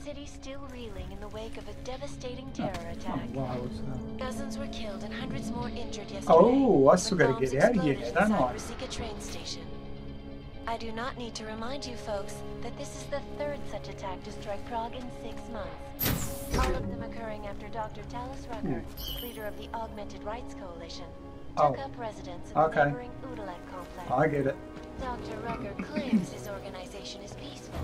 city still reeling in the wake of a devastating terror attack. Dozens were killed and hundreds more injured yesterday. Oh, I still got to get out of here, don't I? Rosika train station. I do not need to remind you folks that this is the third such attack to strike Prague in 6 months. All of them occurring after Dr. Talis Rucker, leader of the Augmented Rights Coalition, took up residence in the neighboring Udalek complex. I get it. Dr. Rucker claims his organization is peaceful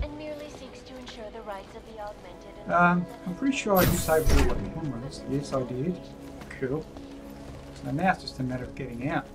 and merely seeks to ensure the rights of the augmented and I'm pretty sure I disabled all the cameras. Yes, I did. Cool. So now it's just a matter of getting out.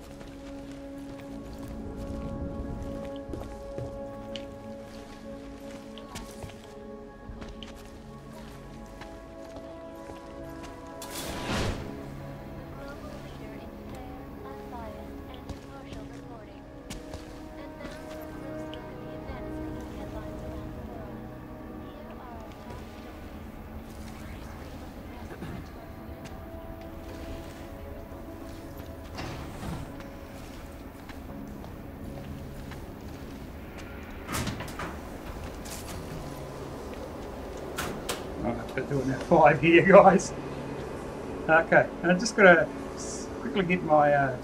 Doing F5 here, guys. Okay, I'm just gonna quickly get my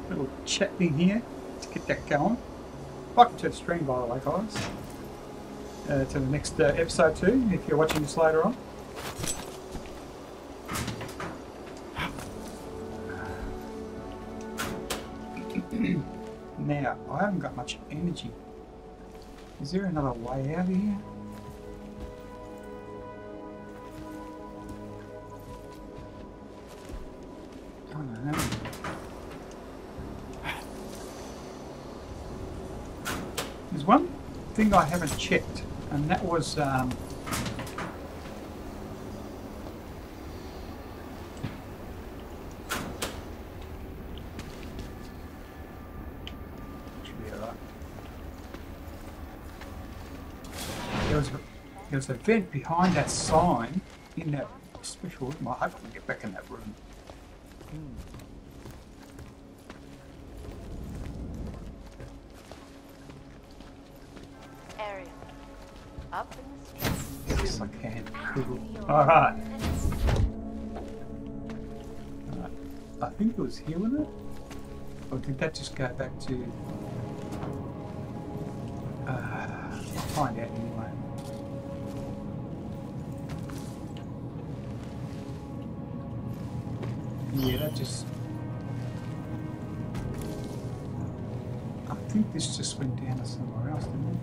little chat thing here to get that going. Welcome to the stream, by the way, guys. To the next episode 2, if you're watching this later on. Now, I haven't got much energy. Is there another way out of here? There's one thing I haven't checked, and that was should be alright. There was a vent behind that sign in that special room. I hope I can get back in that room. Ariel, up in the street. Yes, I can. Cool. Alright. I think it was here, wasn't it? Or did that just go back to... I'll find out anyway. Yeah, that just... I think this just went down to somewhere else, didn't it?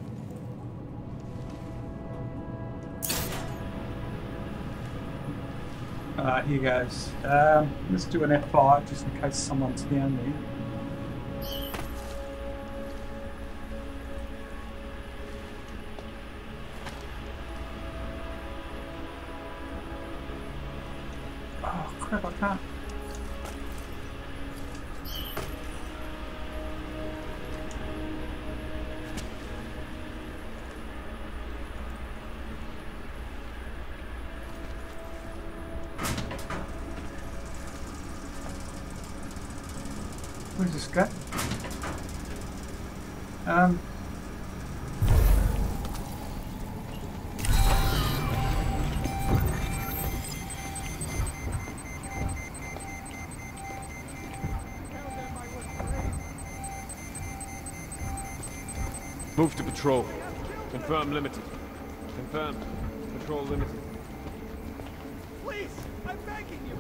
Alright, here goes. Let's do an F5 just in case someone's down there. Oh crap, I can't. Where's this guy? Move to patrol. Confirm limited. Confirm. Patrol limited. Please, I'm begging you.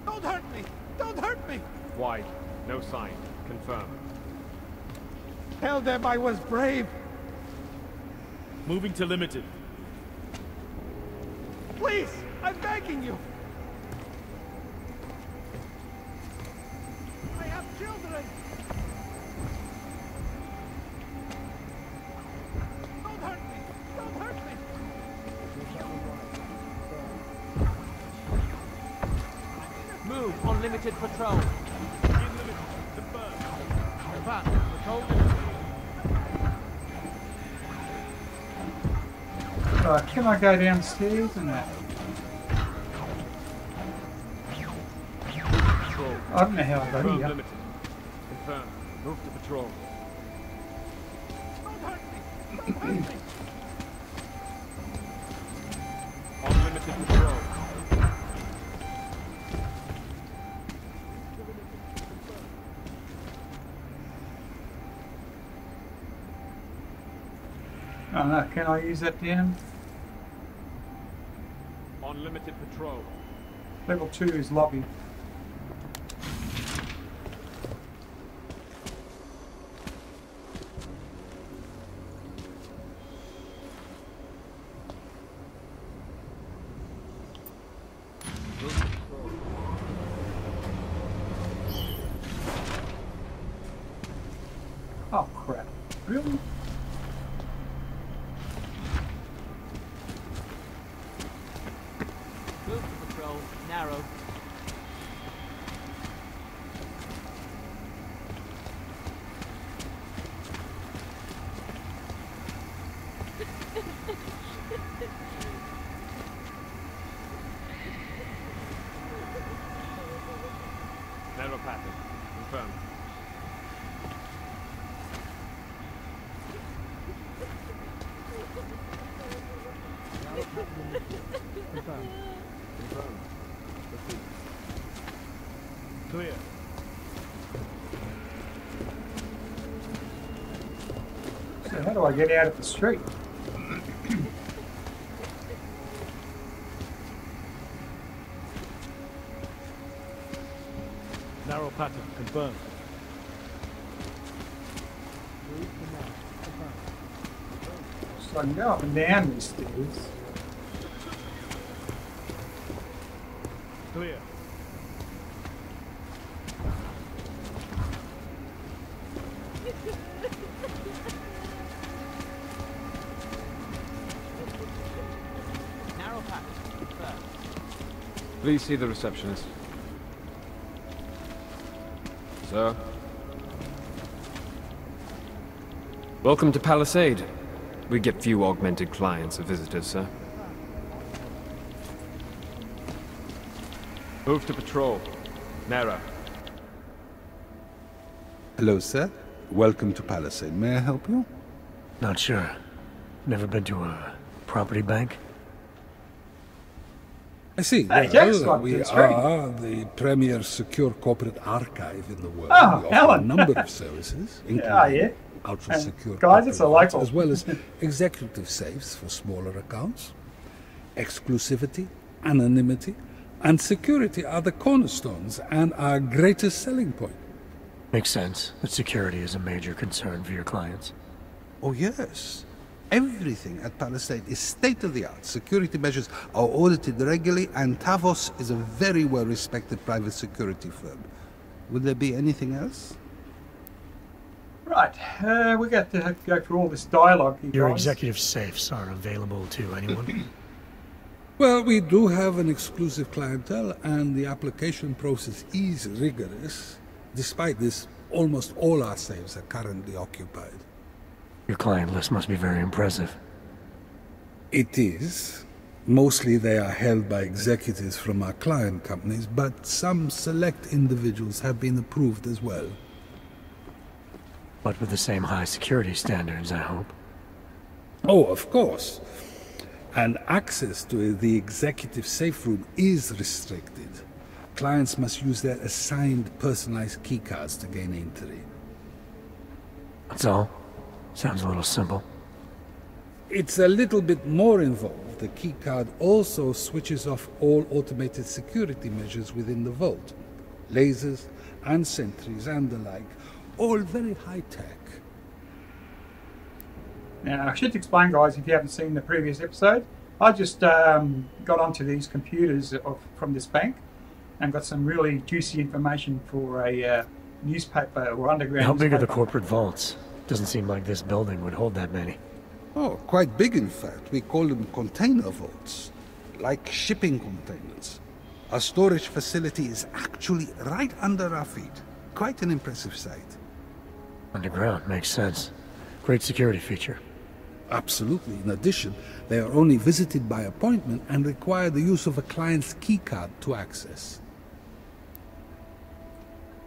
Don't hurt me! Don't hurt me! Wide. No sign. Confirm. Tell them I was brave. Moving to limited. Please, I'm begging you. I have children. Don't hurt me! Don't hurt me! Move on limited patrol. Unlimited. Confirmed. Confirm. Patrol limited. Can I go downstairs and that? I don't know how I got Confirm here. limited. Confirm. Move to patrol. Unlimited patrol. Oh no, can I use that down? Unlimited patrol. Level 2 is lobby. Oh crap. Really? Move to patrol. Narrow. Narrow pattern. Confirmed. Confirmed. Confirmed. Proceed. Clear. So how do I get out of the street? Narrow pattern. Confirmed. So I can go up and down these stairs. Clear. Narrow pattern. Confirmed. Please see the receptionist. Sir. Welcome to Palisade. We get few augmented clients or visitors, sir. Move to patrol. Narrow. Hello, sir. Welcome to Palisade. May I help you? Not sure. Never been to a property bank? I see. Hey, Jack's got We this, right? are the premier secure corporate archive in the world. Oh, We offer Helen. a number of services, including Yeah. ultra-secure Guys, it's a corporate local. as well as executive safes for smaller accounts. Exclusivity, anonymity, and security are the cornerstones and our greatest selling point. Makes sense that security is a major concern for your clients. Oh, yes. Everything at Palisade is state-of-the-art. Security measures are audited regularly, and Tavos is a very well-respected private security firm. Would there be anything else? Right, we got to have to go through all this dialogue. Your guys. executive safes are available to anyone? Well, we do have an exclusive clientele, and the application process is rigorous. Despite this, almost all our safes are currently occupied. Your client list must be very impressive. It is. Mostly they are held by executives from our client companies, but some select individuals have been approved as well. But with the same high security standards, I hope. Oh, of course. And access to the executive safe room is restricted. Clients must use their assigned personalized keycards to gain entry. That's all? Sounds a little simple. It's a little bit more involved. The keycard also switches off all automated security measures within the vault. Lasers and sentries and the like. All very high-tech. Now, I should explain, guys, if you haven't seen the previous episode, I just got onto these computers from this bank and got some really juicy information for a newspaper or underground How big are the newspaper. corporate vaults? Doesn't seem like this building would hold that many. Oh, quite big in fact. We call them container vaults, like shipping containers. Our storage facility is actually right under our feet. Quite an impressive sight. Underground, makes sense. Great security feature. Absolutely. In addition, they are only visited by appointment and require the use of a client's keycard to access.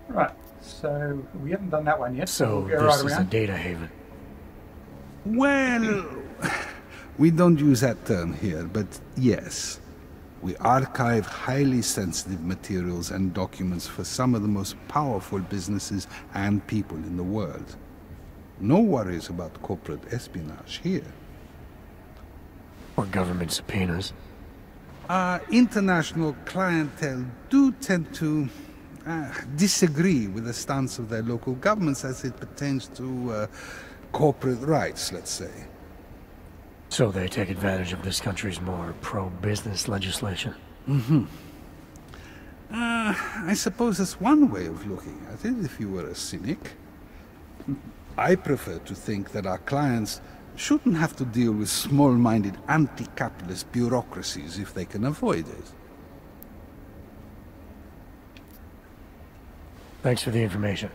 Right, so we haven't done that one yet. So we'll go this right is a around. data haven. Well, we don't use that term here, but yes. We archive highly sensitive materials and documents for some of the most powerful businesses and people in the world. No worries about corporate espionage here. Or government subpoenas. International clientele do tend to disagree with the stance of their local governments as it pertains to corporate rights, let's say. So they take advantage of this country's more pro-business legislation. I suppose that's one way of looking at it, if you were a cynic. I prefer to think that our clients shouldn't have to deal with small-minded anti-capitalist bureaucracies if they can avoid it. Thanks for the information.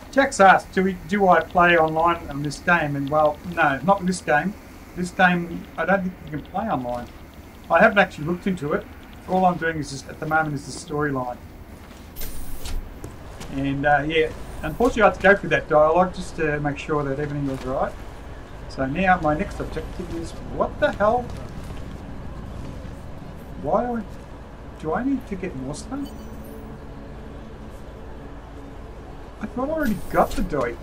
Jack's asked, do I play online on this game? And well, no, not in this game. This game, I don't think you can play online. I haven't actually looked into it. All I'm doing is just, at the moment, is the storyline. And yeah, unfortunately I have to go through that dialogue just to make sure that everything was right. So now my next objective is, what the hell? Why do I need to get more stuff? I thought I already got the doit.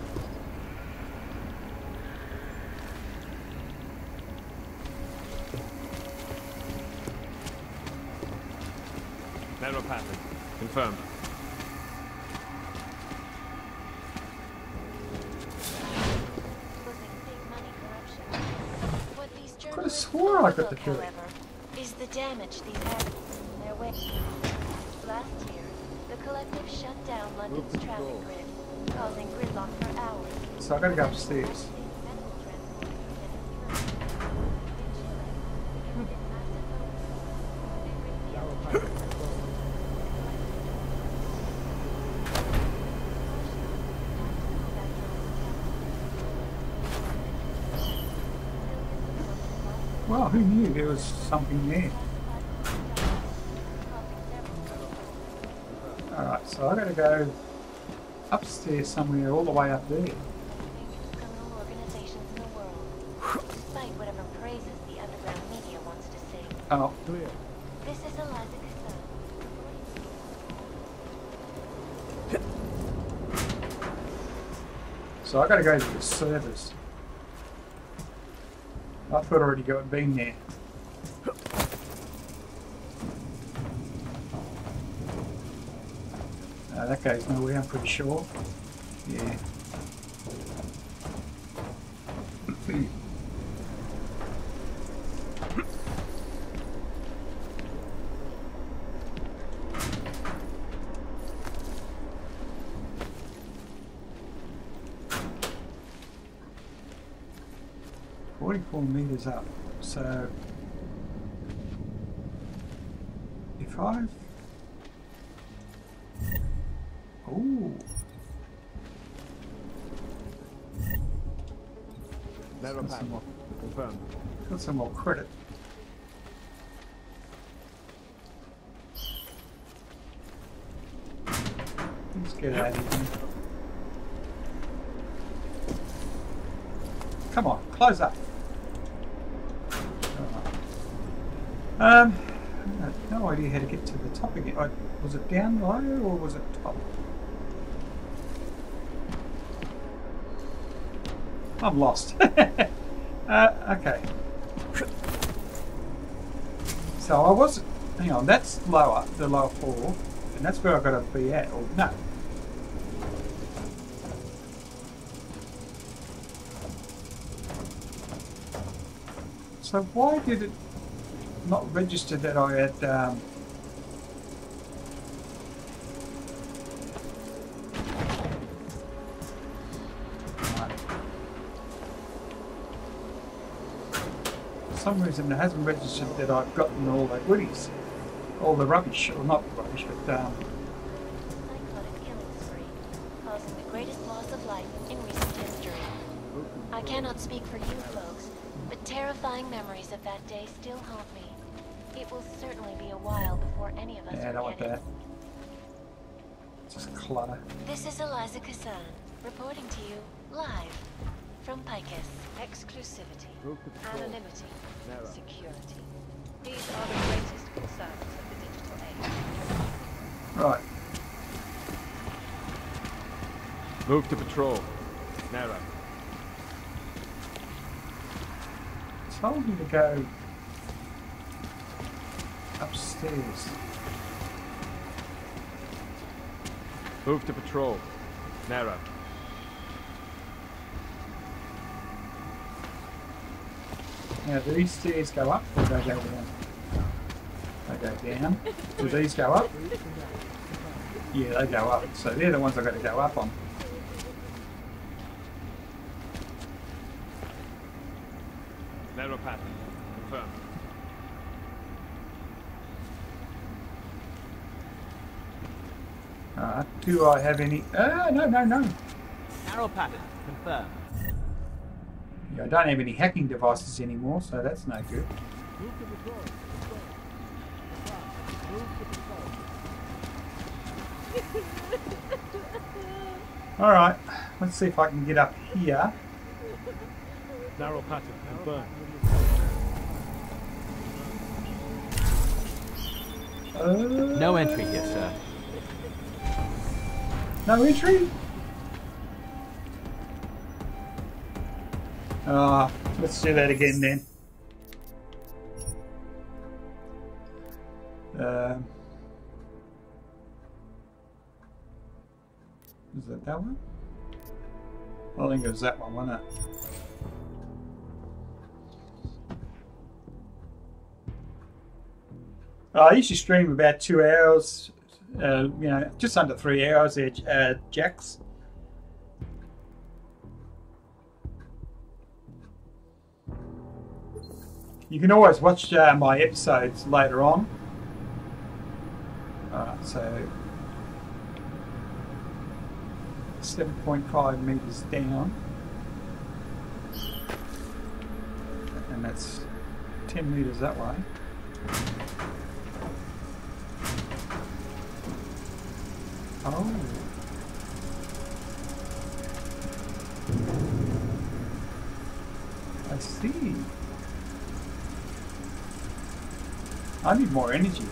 Narrow pattern. Confirmed. I could have swore I got the doit. However, is the damage these have in their way. Last year, the collective shut down London's traffic grid, causing gridlock for hours. So I gotta go upstairs. Well, who knew there was something there? Alright, so I gotta go upstairs somewhere, all the way up there. Criminal organizations in the world, despite whatever praises the underground media wants to sing. Oh, This is Eliza Cassan. so I gotta go to the servers. I thought I already been there. That goes nowhere, I'm pretty sure. Yeah. $44 up. So if I've got some more credit. Let's get out of here. Come on, close up. I have no idea how to get to the top again. Was it down low or was it top? I'm lost. Okay. So I was, hang on, that's lower, the lower floor, and that's where I've got to be at, or no. So why did it not register that I had for some reason it hasn't registered that I've gotten all the goodies, all the rubbish, or not rubbish, but Psychotic killing spree, causing the greatest loss of life in recent history. I cannot speak for you folks, but terrifying memories of that day still haunt me. It will certainly be a while before any of us yeah, I don't want forget that. Just clutter. it. This is Eliza Cassan, reporting to you live from from Picus. Exclusivity, anonymity, security. These are the greatest concerns of the digital age. Right. Move to patrol. Narrow. Told me to go upstairs. Move to patrol. Narrow. Now, do these stairs go up or do they go down? They go down. Do these go up? Yeah, they go up. So they're the ones I've got to go up on. Narrow pattern. Confirmed. Do I have any... no. Narrow pattern confirmed. Yeah, I don't have any hacking devices anymore, so that's no good. Alright, let's see if I can get up here. Narrow pattern confirmed. No entry here, sir. No entry? Let's do that again then. Is it that one? I think it was that one, wasn't it? I usually stream about 2 hours, you know, just under 3 hours there, Jax. You can always watch my episodes later on. So 7.5 meters down, and that's 10 meters that way. Oh. I see. I need more energy.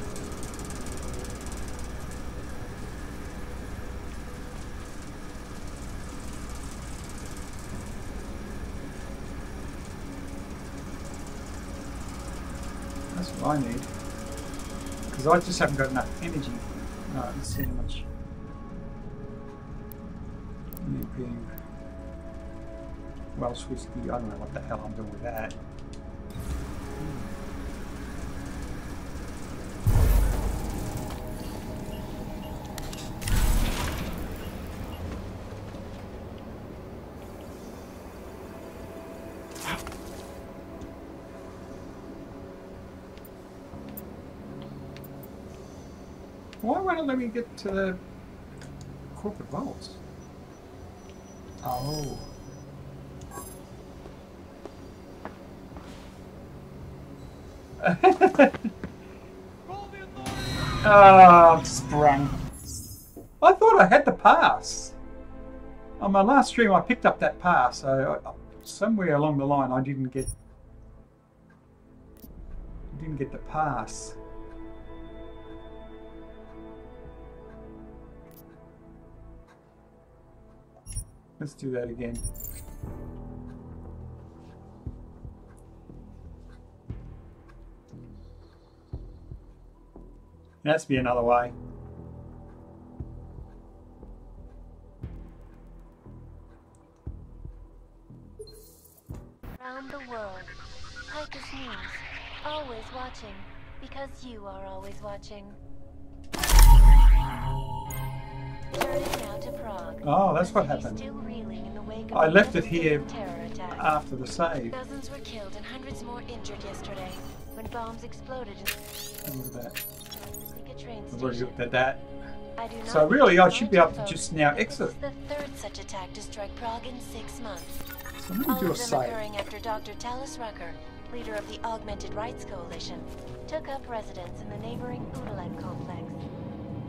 That's what I need. Because I just haven't got enough energy. No, let's see how much. Being Welsh whiskey, I don't know what the hell I'm doing with that. Why won't it let me get to the corporate vaults? Oh. Oh, I'm sprung. I thought I had the pass. On my last stream I picked up that pass, so somewhere along the line I didn't get the pass. Let's do that again. There has to be another way. Around the world, Picus News, always watching, because you are always watching. Turning now to Prague. Oh, that's what happened. Still reeling in the wake of I left it here terror attack. after the save. Dozens were killed and hundreds more injured yesterday when bombs exploded in Look at that. a train I've already station. looked at that. I do not So really, I should be able to folks, just now this exit. is the third such attack to strike Prague in 6 months. So let me All do a of them save. occurring after Dr. Talus Rucker, leader of the Augmented Rights Coalition, took up residence in the neighboring Udalen complex.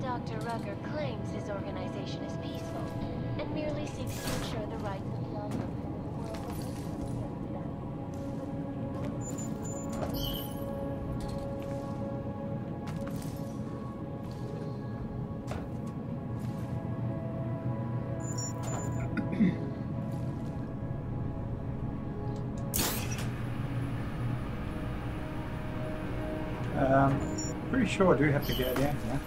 Dr. Rucker claims his organization is peaceful and merely seeks to ensure the rights of young women in the world. Pretty sure I do have to go down here.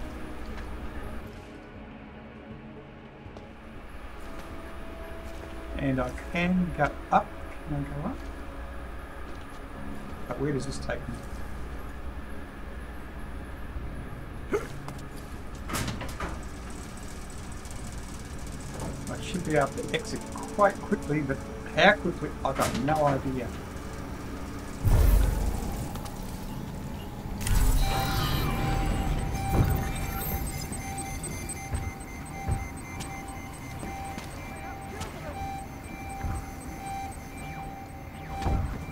And I can go up. Can I go up? But where does this take me? I should be able to exit quite quickly, but how quickly, I've got no idea.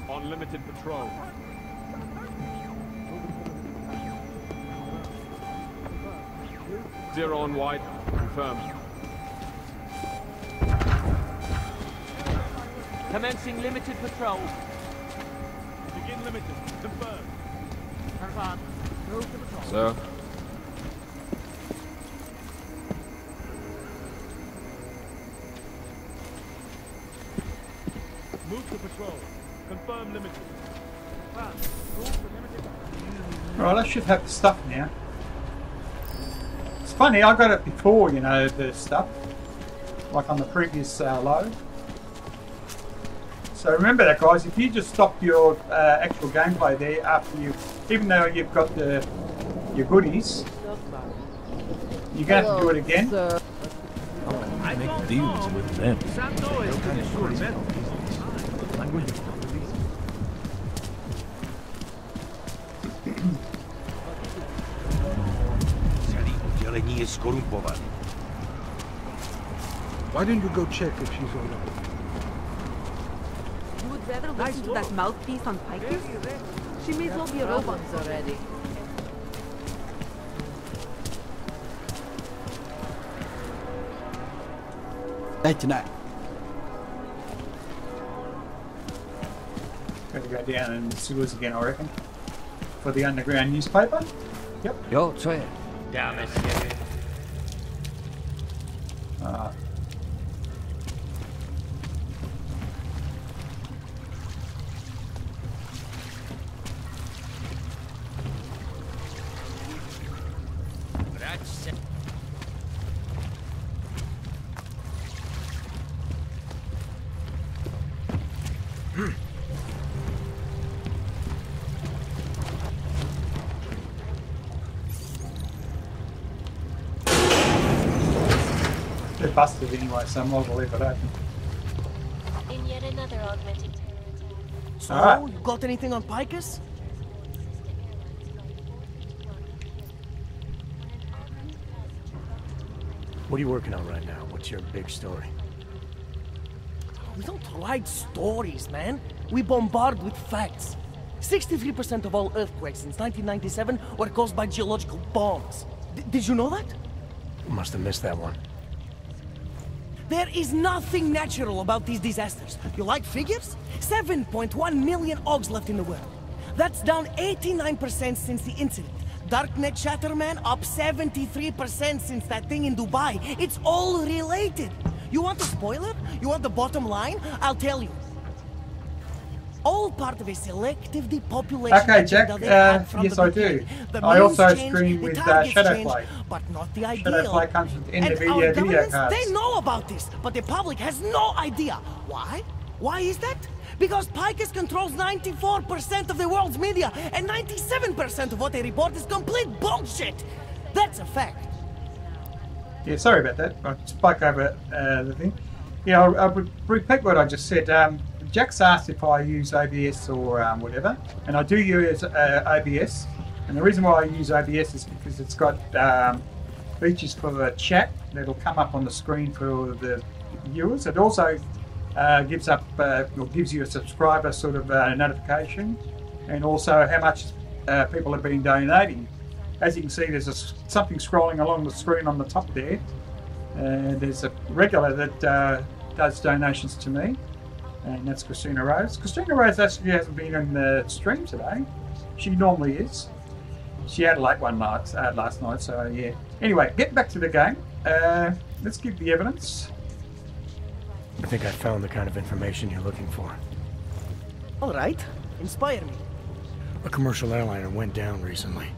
Unlimited patrol. Zero on white. Confirmed. Commencing limited patrol. Begin limited. Confirmed. Confirmed. Move to patrol. Sir? Move to patrol. Confirm limited. Move to limited. Right, I should have the stuff now. It's funny, I got it before, you know, the stuff. Like on the previous load. So remember that, guys, if you just stop your actual gameplay there after you, even though you've got your goodies, you're going to have to do it again. I make deals with them. Why don't you go check if she's all right? You would rather listen to that mouthpiece on Pikers? She may as well be a robot already. Late tonight. Got to go down in the sewers again, I reckon. For the underground newspaper. Yep. Yo, try it. They're busted anyway, so I might as well leave it open. In yet another augmented terror attack. So, Alright. you got anything on Pikers? What are you working on right now? What's your big story? We don't write stories, man. We bombard with facts. 63% of all earthquakes since 1997 were caused by geological bombs. Did you know that? Must have missed that one. There is nothing natural about these disasters. You like figures? 7.1 million Augs left in the world. That's down 89% since the incident. Darknet Shatterman up 73% since that thing in Dubai. It's all related. You want a spoiler? You want the bottom line? I'll tell you. All part of a selective depopulation. Okay, Jack. agenda they had from Yes, the I do. beginning. The I also means change, stream the with targets change, Shadowplay. but not the ideal. Shadowplay comes with And NVIDIA our video governments, cards. they know about this, but the public has no idea. Why? Why is that? Because Pikers controls 94% of the world's media, and 97% of what they report is complete bullshit. That's a fact. Yeah, sorry about that. I spoke over the thing. Yeah, I'll repeat what I just said. Jack's asked if I use OBS or whatever, and I do use OBS. And the reason why I use OBS is because it's got features for the chat that'll come up on the screen for the viewers. It also gives you a subscriber sort of notification, and also how much people have been donating. As you can see, there's something scrolling along the screen on the top there. There's a regular that does donations to me, and that's Christina Rose. Christina Rose actually hasn't been in the stream today. She normally is. She had a late one last night, so yeah. Anyway, getting back to the game. Let's give the evidence. I think I found the kind of information you're looking for. All right, inspire me. A commercial airliner went down recently,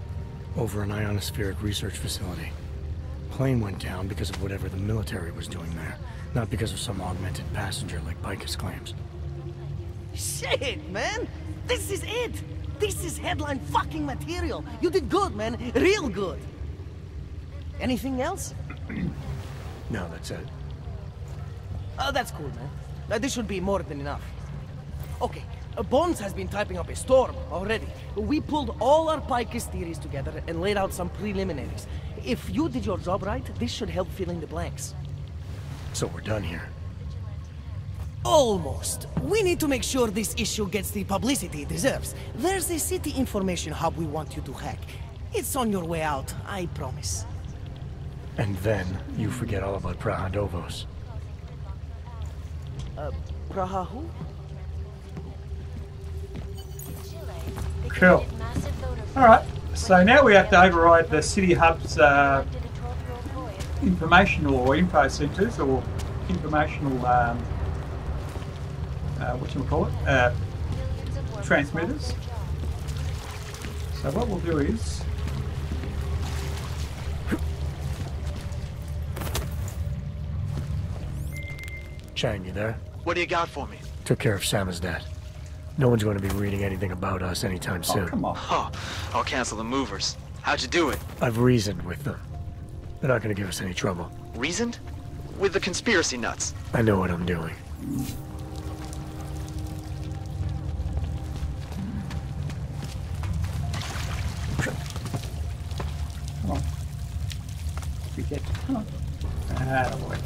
over an ionospheric research facility. Plane went down because of whatever the military was doing there, not because of some augmented passenger like Picus claims. Shit, man! This is it! This is headline fucking material! You did good, man. Real good. Anything else? No, that's it. That's cool, man. This should be more than enough. Okay, Bones has been typing up a storm already. We pulled all our Picus theories together and laid out some preliminaries. If you did your job right, this should help fill in the blanks. So we're done here. Almost. We need to make sure this issue gets the publicity it deserves. There's a city information hub we want you to hack. It's on your way out, I promise. And then you forget all about Praha Dovos. Praha who? Cool. Alright, so now we have to override the City Hub's informational or info centres or informational, whatchamacallit, transmitters. So what we'll do is... Chang, you there? What do you got for me? Took care of Samizdat. No one's going to be reading anything about us anytime soon. Oh, come on. Oh, I'll cancel the movers. How'd you do it? I've reasoned with them. They're not going to give us any trouble. Reasoned? With the conspiracy nuts? I know what I'm doing. Come on. Come on. Ah, boy.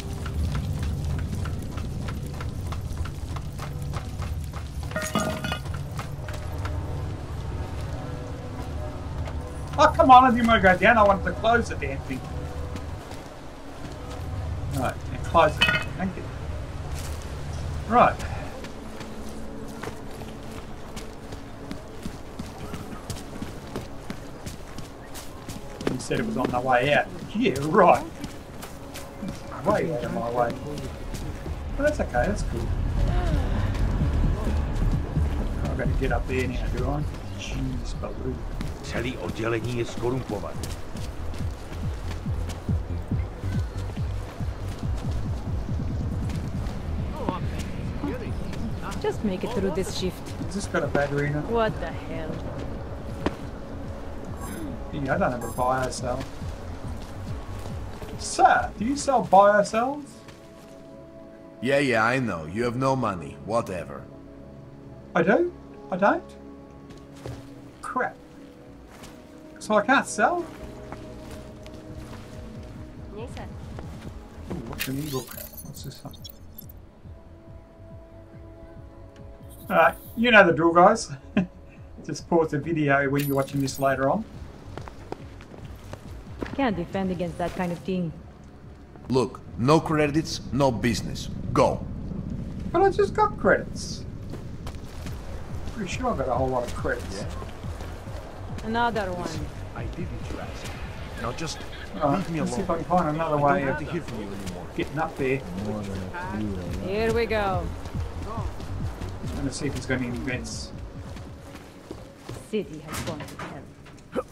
Oh, come on, I didn't want to go down. I wanted to close the damn thing. Right, and close it. Thank you. Right. You said it was on the way out. Yeah, right. Way out of my way. But that's okay, that's cool. I've got to get up there now, do I? Jeez, baloo. Celý oddělení je skorumpované. Just make it through this shift. Has this got a battery in it? What the hell? Yeah, I don't have a biocell. Sir, do you sell biocells? Yeah, I know. You have no money. Whatever. I do? I don't? Crap. So I can't sell? Ooh, what's an ebook? What's this one? Alright, you know the drill, guys. Just pause the video when you're watching this later on. Can't defend against that kind of thing. Look, no credits, no business. Go. But I just got credits. Pretty sure I got a whole lot of credits. Yeah. Another one. I didn't ask. Now just leave me alone. Let's see if I can find another way of to hear from you anymore. Getting up there. Here we go. I'm going to see if he's got any vents. City has gone to hell.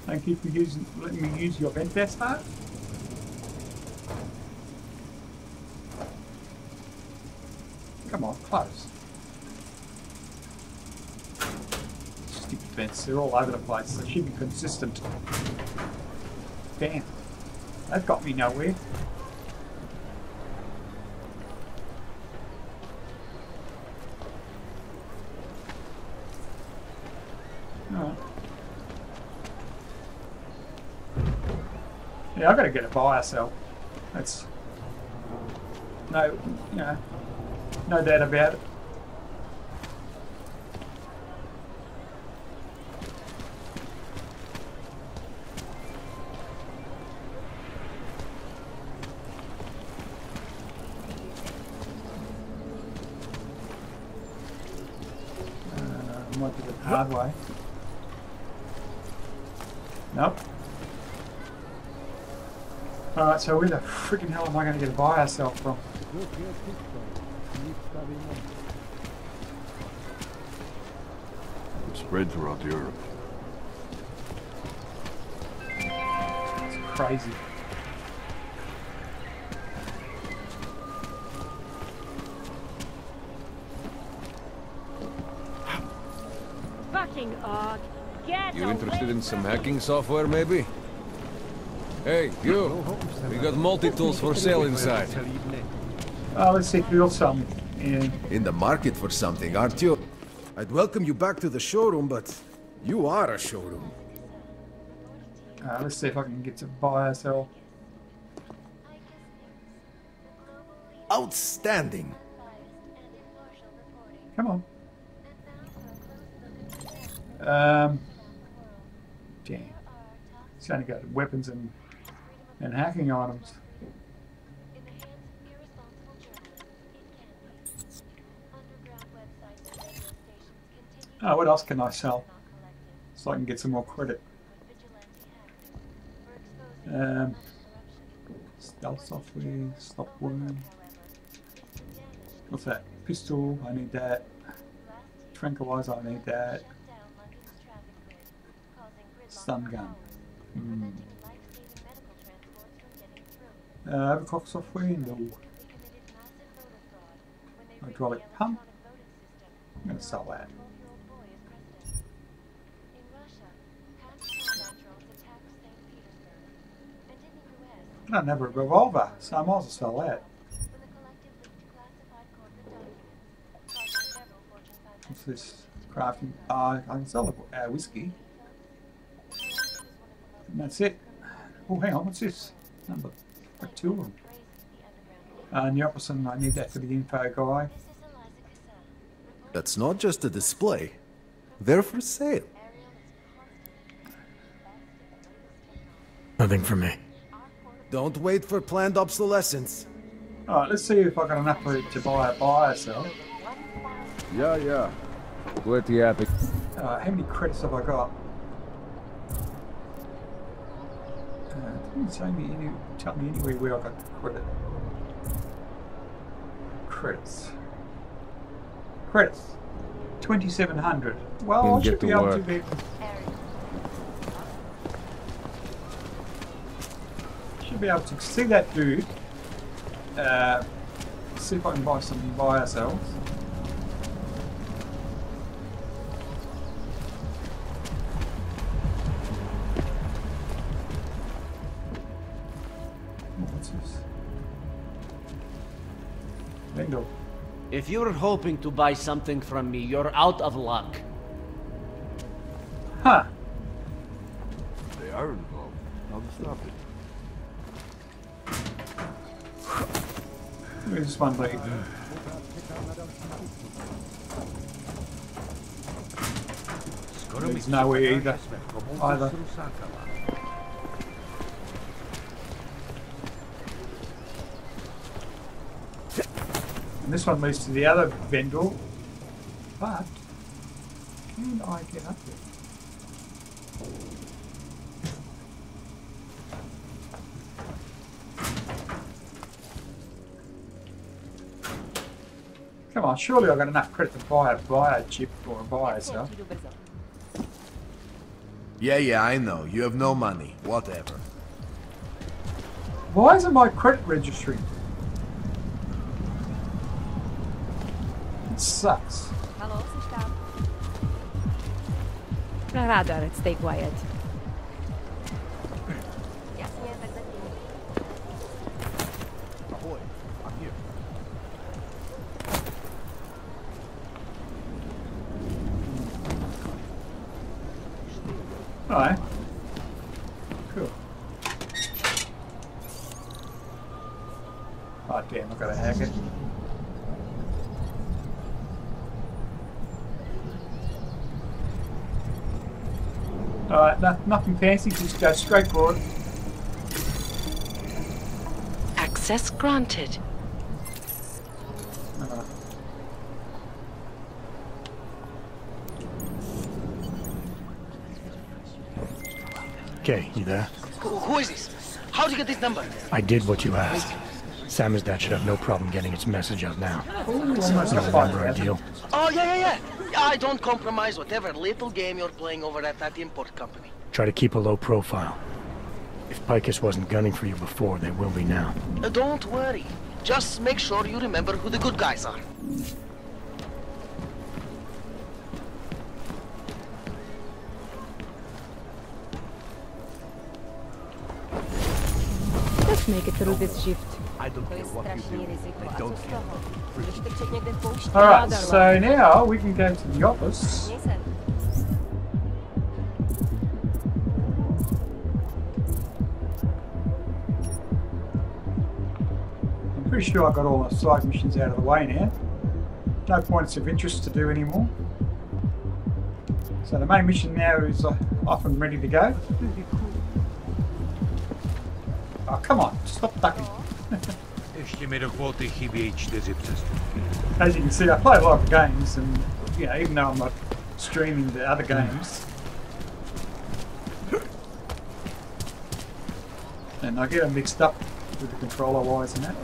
Thank you for letting me use your vent vesta. Come on, close. Stupid vents, they're all over the place. They should be consistent. Damn. That got me nowhere. Alright. Yeah, I've got to get a biocell. That's no, you know, no doubt about it. Might be the hard way. Nope. Alright, so where the freaking hell am I going to get a biocell from? spread throughout the earth. It's crazy. Fucking Og. Get You interested in some hacking software, maybe? Hey, you! We got multi-tools for sale inside. Let's see if we got some. Yeah. In the market for something, aren't you? I'd welcome you back to the showroom, but you are a showroom. Let's see if I can get to buy or sell. Outstanding. Come on. Damn. It's only got weapons and hacking items. Oh, what else can I sell? So I can get some more credit. Stealth software, stop worm. What's that? Pistol, I need that. Tranquilizer, I need that. Stun gun. Overclock software, no. Hydraulic pump. I'm going to sell that. I don't have a revolver, so I might as well sell that. What's this? Crafting. I can sell a whiskey. And that's it. Oh, hang on, what's this? Number 2 of them. Neoposin, I need that for the info guy. That's not just a display. They're for sale. Nothing for me. Don't wait for planned obsolescence. Alright, let's see if I got enough for it to buy or sell. Yeah. Pretty epic. How many credits have I got? Didn't tell me anywhere where I got the credit. Credits. 2,700. Well, I should be able to be. Should be able to see that dude. See if I can buy something by ourselves. What's this? Bingo. If you're hoping to buy something from me, you're out of luck. Huh. They are involved. How to stop it? Where's this one lead? There's nowhere either. And this one leads to the other vendor. But can I get up there? Come on, surely I've got enough credit to buy a chip or a buy yourself. Yeah, I know. You have no money. Whatever. Why isn't my credit registering? It sucks. Rather, stay quiet. Ahoy, I'm here. Alright. Cool. Oh damn, I've got to hack it. Alright, nothing fancy, just go straight for it. Access granted. Okay, you there? Who is this? How'd you get this number? I did what you asked. Samizdat should have no problem getting its message out now. Ooh, You remember our deal? Oh, yeah. I don't compromise whatever little game you're playing over at that import company. Try to keep a low profile. If Picus wasn't gunning for you before, they will be now. Don't worry. Just make sure you remember who the good guys are. Let's make it through this shift. I don't care what you do. I don't care. Alright, so now we can go to the office. I'm pretty sure I got all the side missions out of the way now. No points of interest to do anymore. So the main mission now is off and ready to go. Oh, come on, stop ducking. As you can see, I play a lot of games, and you know, even though I'm not streaming the other games, and I get them mixed up with the controller wise and that.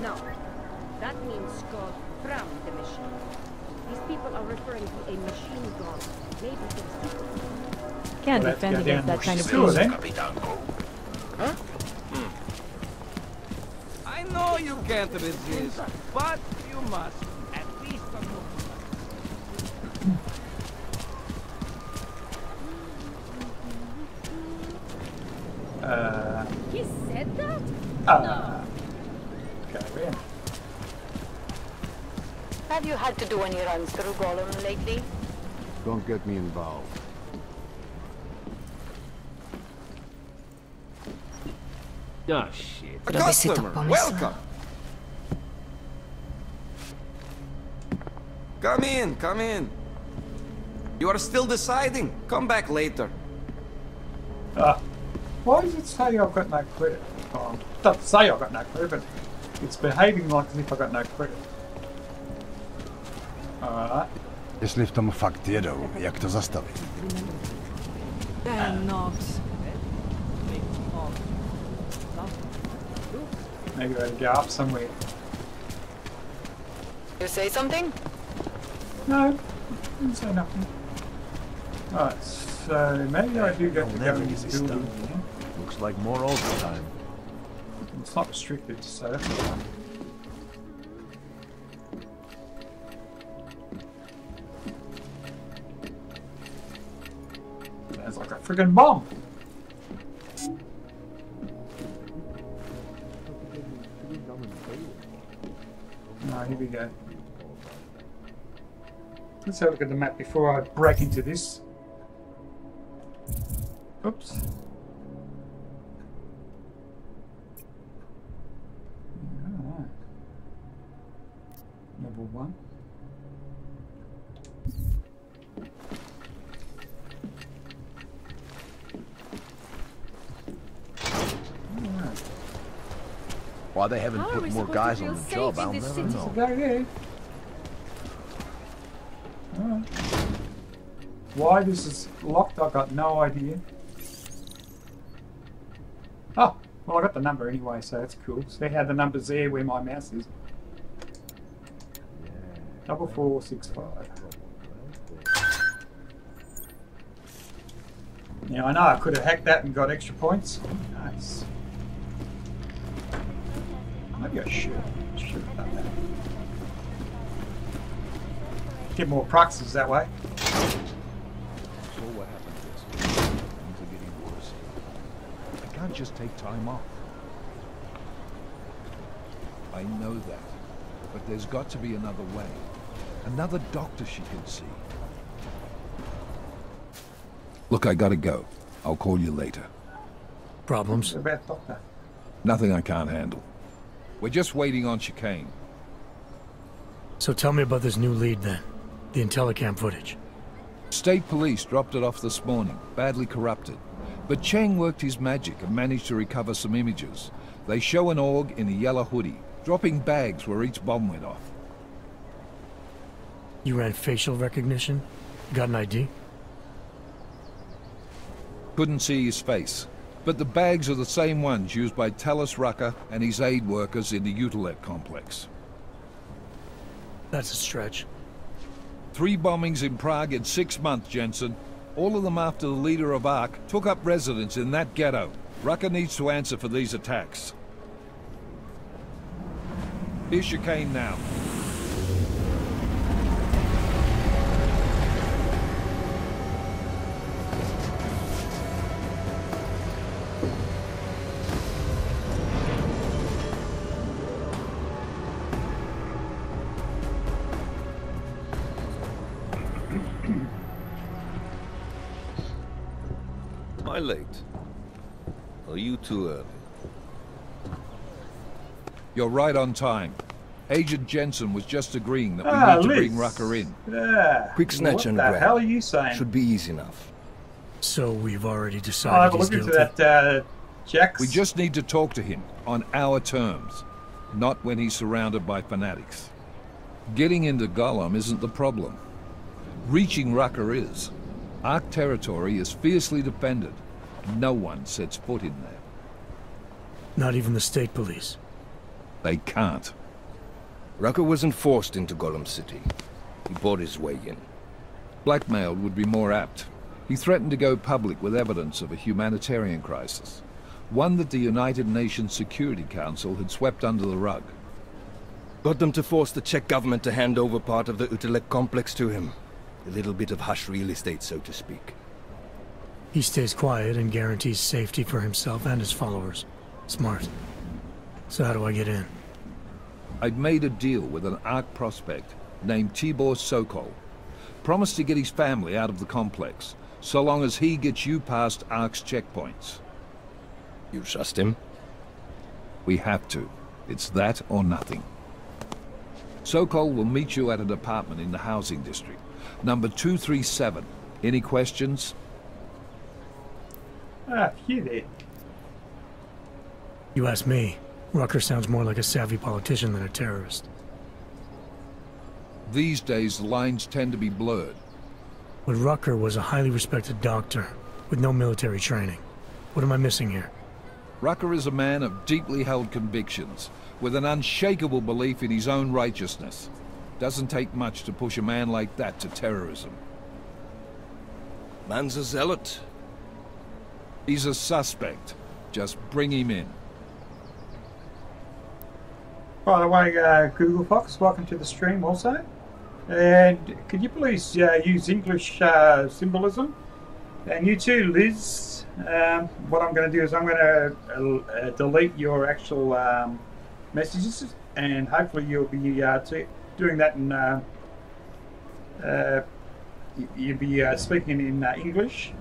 No, that means God from the mission. These people are referring to a machine god. Maybe there's Can't defend against that kind of thing. Huh? I know you can't resist, but you must. At least He said that? Okay, yeah. Have you had to do any runs through Golem lately? Don't get me involved. Oh shit. A customer, welcome. Come in, come in. You are still deciding. Come back later. Why does it say I've got no credit? Oh, it doesn't say I've got no credit, but it's behaving like as if I've got no credit. Alright. Jeśli w tą faktierą, jak to zastawić? Maybe I go up somewhere. You say something? No, didn't say nothing. Alright, so maybe I do get to go in this building here. Looks like more overtime. It's not restricted, so that's fine. Sounds like a friggin' bomb! Alright, here we go. Let's have a look at the map before I break into this. Oops. Alright. Level 1. Why they haven't put more guys on the job, I'll never know. Alright. Why this is locked, I've got no idea. Oh, well I got the number anyway, so that's cool. See how the number's there where my mouse is? 4465. Now I know I could have hacked that and got extra points. Nice. Maybe I should have done that. Get more proxies that way. So what happened is, things are getting worse. I can't just take time off. I know that, but there's got to be another way. Another doctor she can see. Look, I gotta go. I'll call you later. Problems? About doctor. Nothing I can't handle. We're just waiting on chicane. So tell me about this new lead then. The Intellicam footage. State police dropped it off this morning, badly corrupted. But Cheng worked his magic and managed to recover some images. They show an org in a yellow hoodie, dropping bags where each bomb went off. You ran facial recognition? Got an ID? Couldn't see his face. But the bags are the same ones used by Talus Rucker and his aid workers in the Utilec complex. That's a stretch. 3 bombings in Prague in 6 months, Jensen. All of them after the leader of ARC took up residence in that ghetto. Rucker needs to answer for these attacks. Here's chicane now. Am I late? Are you too early? You're right on time. Agent Jensen was just agreeing that we need to bring Rucker in. Yeah. Quick snatch and grab. What the hell are you saying? Should be easy enough. So we've already I'll decided have a he's look into guilty. that, Jax. We just need to talk to him on our terms, not when he's surrounded by fanatics. Getting into Gollum isn't the problem. Reaching Rucker is. ARC territory is fiercely defended. No one sets foot in there. Not even the state police. They can't. Rucker wasn't forced into Gollum City. He bought his way in. Blackmailed would be more apt. He threatened to go public with evidence of a humanitarian crisis. One that the United Nations Security Council had swept under the rug. Got them to force the Czech government to hand over part of the Utilec complex to him. A little bit of hush real estate, so to speak. He stays quiet and guarantees safety for himself and his followers. Smart. So how do I get in? I'd made a deal with an ARC prospect named Tibor Sokol. Promised to get his family out of the complex, so long as he gets you past ARC's checkpoints. You trust him? We have to. It's that or nothing. Sokol will meet you at an apartment in the housing district. Number 237. Any questions? Phew there. You ask me. Rucker sounds more like a savvy politician than a terrorist. These days, the lines tend to be blurred. But Rucker was a highly respected doctor, with no military training. What am I missing here? Rucker is a man of deeply held convictions, with an unshakable belief in his own righteousness. Doesn't take much to push a man like that to terrorism. Man's a zealot. He's a suspect. Just bring him in. By the way, Google Fox, welcome to the stream also. And could you please use English symbolism? And you too, Liz. What I'm going to do is I'm going to delete your actual messages, and hopefully you'll be doing that in you'll be speaking in English.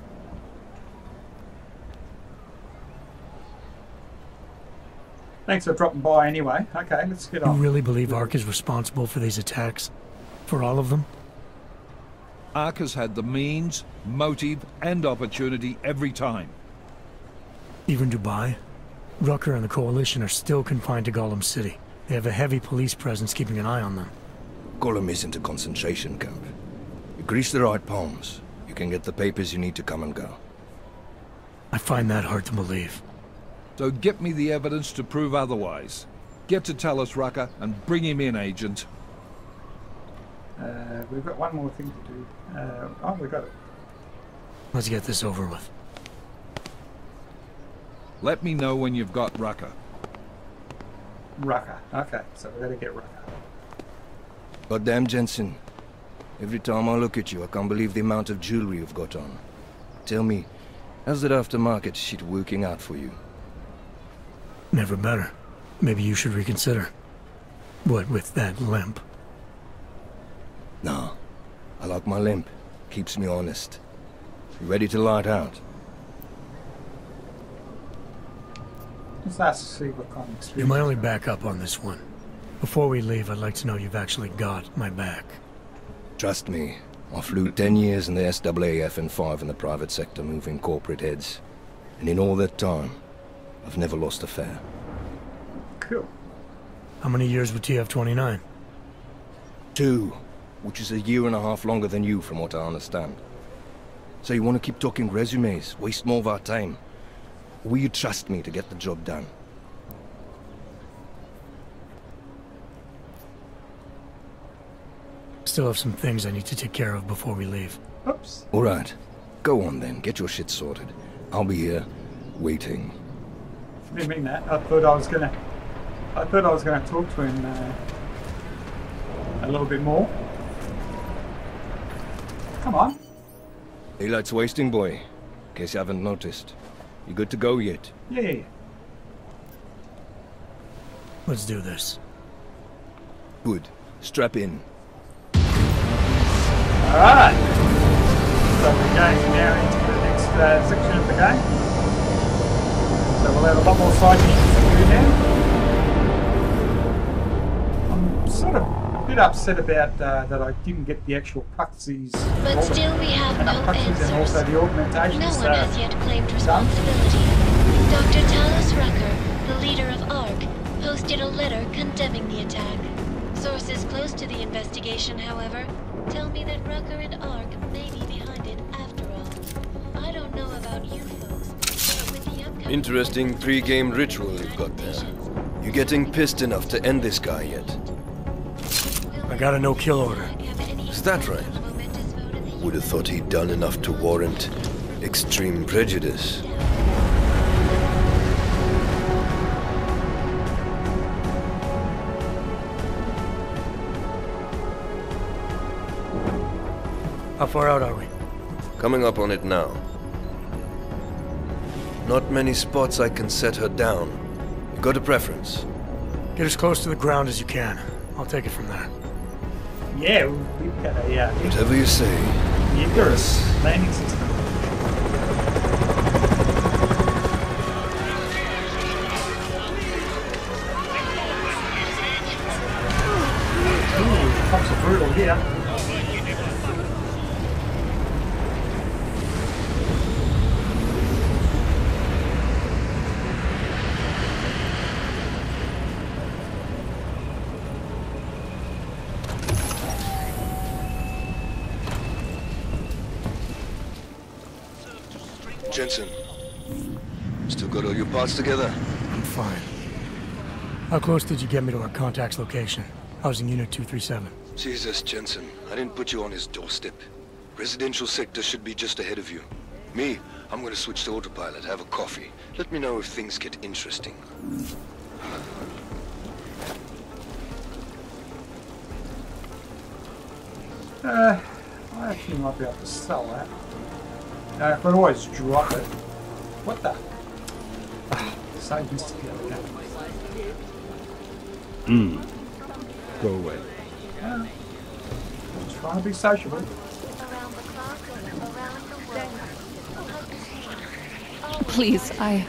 Thanks for dropping by anyway. Okay, let's get on. You really believe ARC is responsible for these attacks? For all of them? ARC has had the means, motive, and opportunity every time. Even Dubai? Rucker and the Coalition are still confined to Gollum City. They have a heavy police presence keeping an eye on them. Gollum isn't a concentration camp. You grease the right palms, you can get the papers you need to come and go. I find that hard to believe. So get me the evidence to prove otherwise. Get to Talus Rucker and bring him in, Agent. We've got one more thing to do. Oh, we got it. Let's get this over with. Let me know when you've got Rucker. Rucker. Okay, so we're going to get Rucker. Goddamn, Jensen. Every time I look at you, I can't believe the amount of jewelry you've got on. Tell me, how's that aftermarket shit working out for you? Never better. Maybe you should reconsider. What with that limp? No. I like my limp. Keeps me honest. You ready to light out? Let's ask to see what kind of experience. You're my only backup on this one. Before we leave, I'd like to know you've actually got my back. Trust me. I flew 10 years in the SAAF and 5 in the private sector moving corporate heads. And in all that time, I've never lost a fare. Cool. How many years with TF-29? 2, which is a year and a half longer than you from what I understand. So you want to keep talking resumes, waste more of our time? Will you trust me to get the job done? Still have some things I need to take care of before we leave. Oops. All right. Go on then. Get your shit sorted. I'll be here, waiting. I didn't mean that. I thought I was gonna talk to him a little bit more. Come on. Daylight's wasting, boy. In case you haven't noticed. You good to go yet? Yeah. Let's do this. Good. Strap in. Alright. So we're going now into the next section of the game. So we'll have a lot more side missions to do now. I'm sort of a bit upset about that I didn't get the actual proxies. But still we have no answers. And also the augmentations. No one has yet claimed responsibility. Dr. Talos Rucker, the leader of ARC, posted a letter condemning the attack. Sources close to the investigation, however, tell me that Rucker and ARC may be behind it after all. I don't know about you folks, but with the upcoming... Interesting pre-game ritual you've got there. You getting pissed enough to end this guy yet? I got a no-kill order. Is that right? Would have thought he'd done enough to warrant extreme prejudice. How far out are we? Coming up on it now. Not many spots I can set her down. You got a preference? Get as close to the ground as you can. I'll take it from there. Yeah, we've got a whatever you say. Icarus landing system. Ooh, cops are brutal here. Jensen, still got all your parts together? I'm fine. How close did you get me to our contact's location? I was in Unit 237. Jesus, Jensen, I didn't put you on his doorstep. Residential sector should be just ahead of you. Me, I'm gonna switch to autopilot, have a coffee. Let me know if things get interesting. I actually might be able to sell that. I could always drop it. What the? Save this together. Go away. Yeah. Just trying to be sociable. Please, I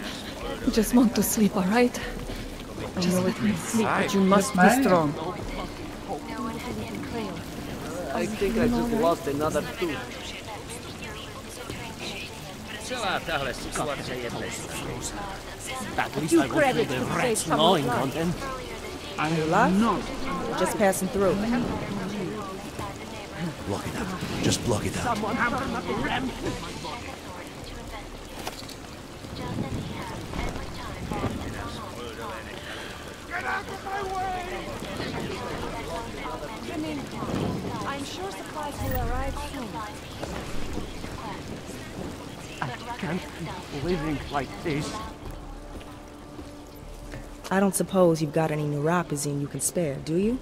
just want to sleep, alright? Just let me sleep, but you must be strong. I think I just lost another tooth. At least I will feel the rats gnawing on them. I'm not. Just passing through. Block it out. Just block it out. Someone have another ramp. Get out of my way! I'm sure supplies will arrive soon. I can't keep living like this. I don't suppose you've got any neuropazine you can spare, do you?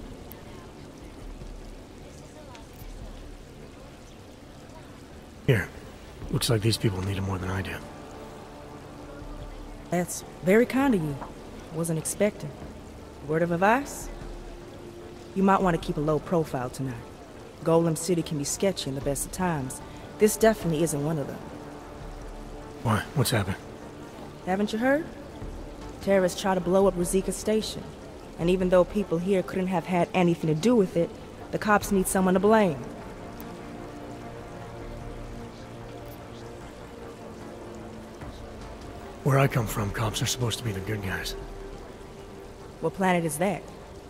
Here. Looks like these people need it more than I do. That's very kind of you. Wasn't expecting. Word of advice? You might want to keep a low profile tonight. Golem City can be sketchy in the best of times. This definitely isn't one of them. Why? What's happened? Haven't you heard? Terrorists try to blow up Rosika Station. And even though people here couldn't have had anything to do with it, the cops need someone to blame. Where I come from, cops are supposed to be the good guys. What planet is that?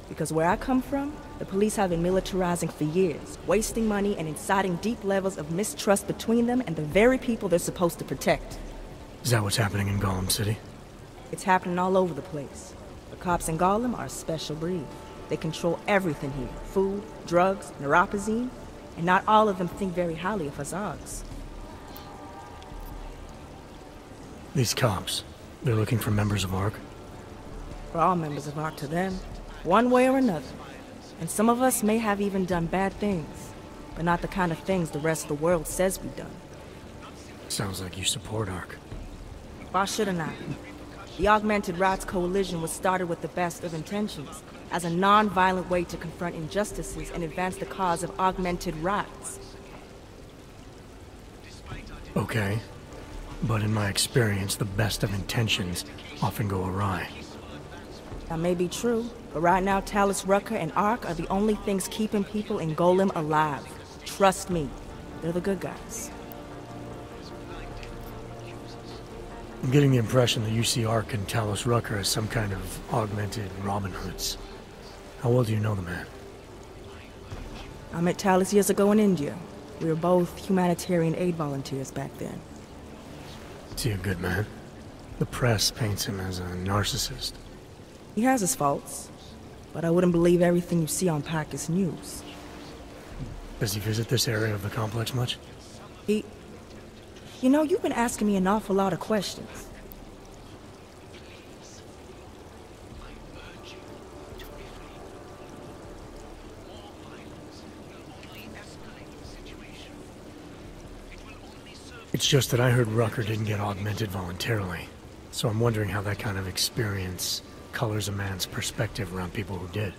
Because where I come from, the police have been militarizing for years, wasting money and inciting deep levels of mistrust between them and the very people they're supposed to protect. Is that what's happening in Golem City? It's happening all over the place. The cops in Golem are a special breed. They control everything here. Food, drugs, neuropozyne, and not all of them think very highly of us Ogs. These cops, they're looking for members of ARC? We're all members of ARC to them, one way or another. And some of us may have even done bad things, but not the kind of things the rest of the world says we've done. Sounds like you support ARC. Why shouldn't I? The Augmented Rights Coalition was started with the best of intentions, as a non-violent way to confront injustices and advance the cause of augmented rights. Okay. But in my experience, the best of intentions often go awry. That may be true, but right now Talus Rucker and ARC are the only things keeping people in Golem alive. Trust me, they're the good guys. I'm getting the impression that you see ARC and Talus Rucker as some kind of augmented Robin Hoods. How well do you know the man? I met Talus years ago in India. We were both humanitarian aid volunteers back then. Is he a good man? The press paints him as a narcissist. He has his faults, but I wouldn't believe everything you see on Pacus News. Does he visit this area of the complex much? You know, you've been asking me an awful lot of questions. It's just that I heard Rucker didn't get augmented voluntarily, so I'm wondering how that kind of experience colors a man's perspective around people who did.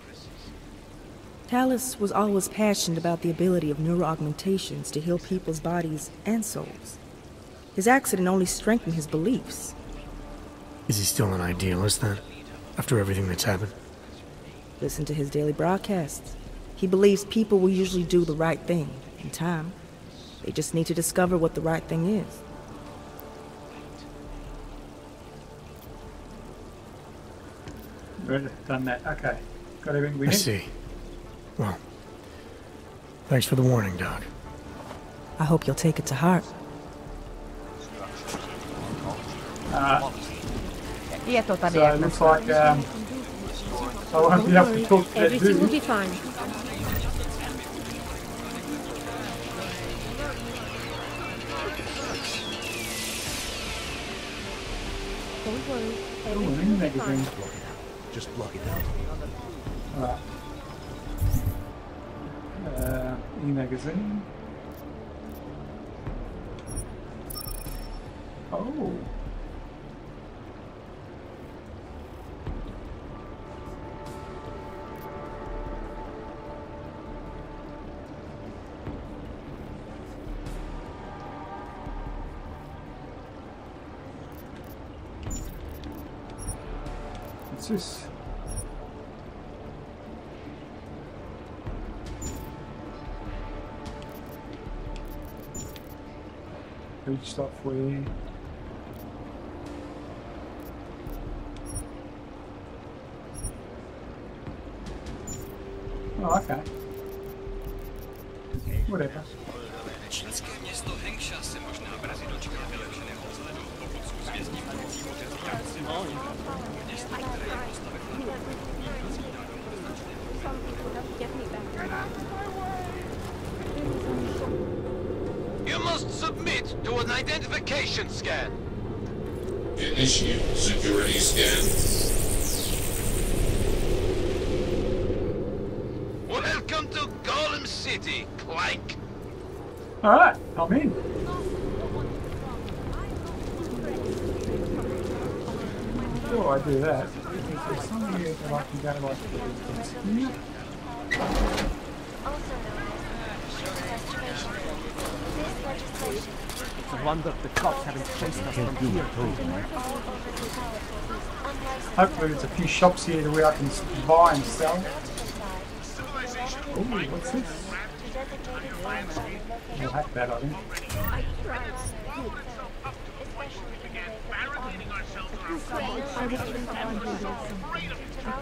Talus was always passionate about the ability of neuroaugmentations to heal people's bodies and souls. His accident only strengthened his beliefs. Is he still an idealist then, after everything that's happened? Listen to his daily broadcasts. He believes people will usually do the right thing in time. They just need to discover what the right thing is. We've done that. Okay. Got everything we I need. see. Well, thanks for the warning, Doc. I hope you'll take it to heart. So it looks like I won't be able to talk to that Everything will dude. be fine. Don't worry. Everything will be fine. Just block it out. Alright. E-magazine. Oh. What's this? Page software. Oh, okay. Whatever. You must submit to an identification scan. Initiate security scan. Welcome to Golem City, Clank. Alright, I'm in. Before I do that, is there somewhere that I can go like here? It's a wonder the cops haven't chased us from here. Hopefully there's a few shops here to where I can buy and sell. Ooh, what's this? We'll hack that, I think. Now,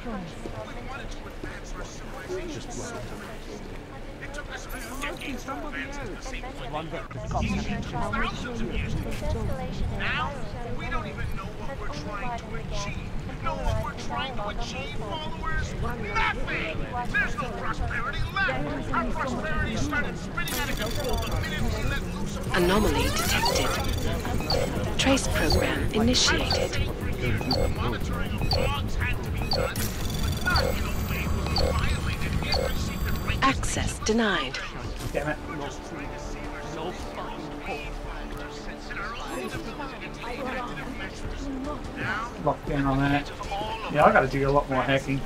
we don't even know what we're trying to achieve. Know what we're trying to achieve, followers? Nothing! There's no prosperity left! Our prosperity started spinning out of control the minute we let loose upon Anomaly detected. Trace program initiated. monitoring of logs had to be done, but not in a way which violated every secret regulation. Access denied. Damn it. Locked in on that. Yeah, I gotta do a lot more hacking.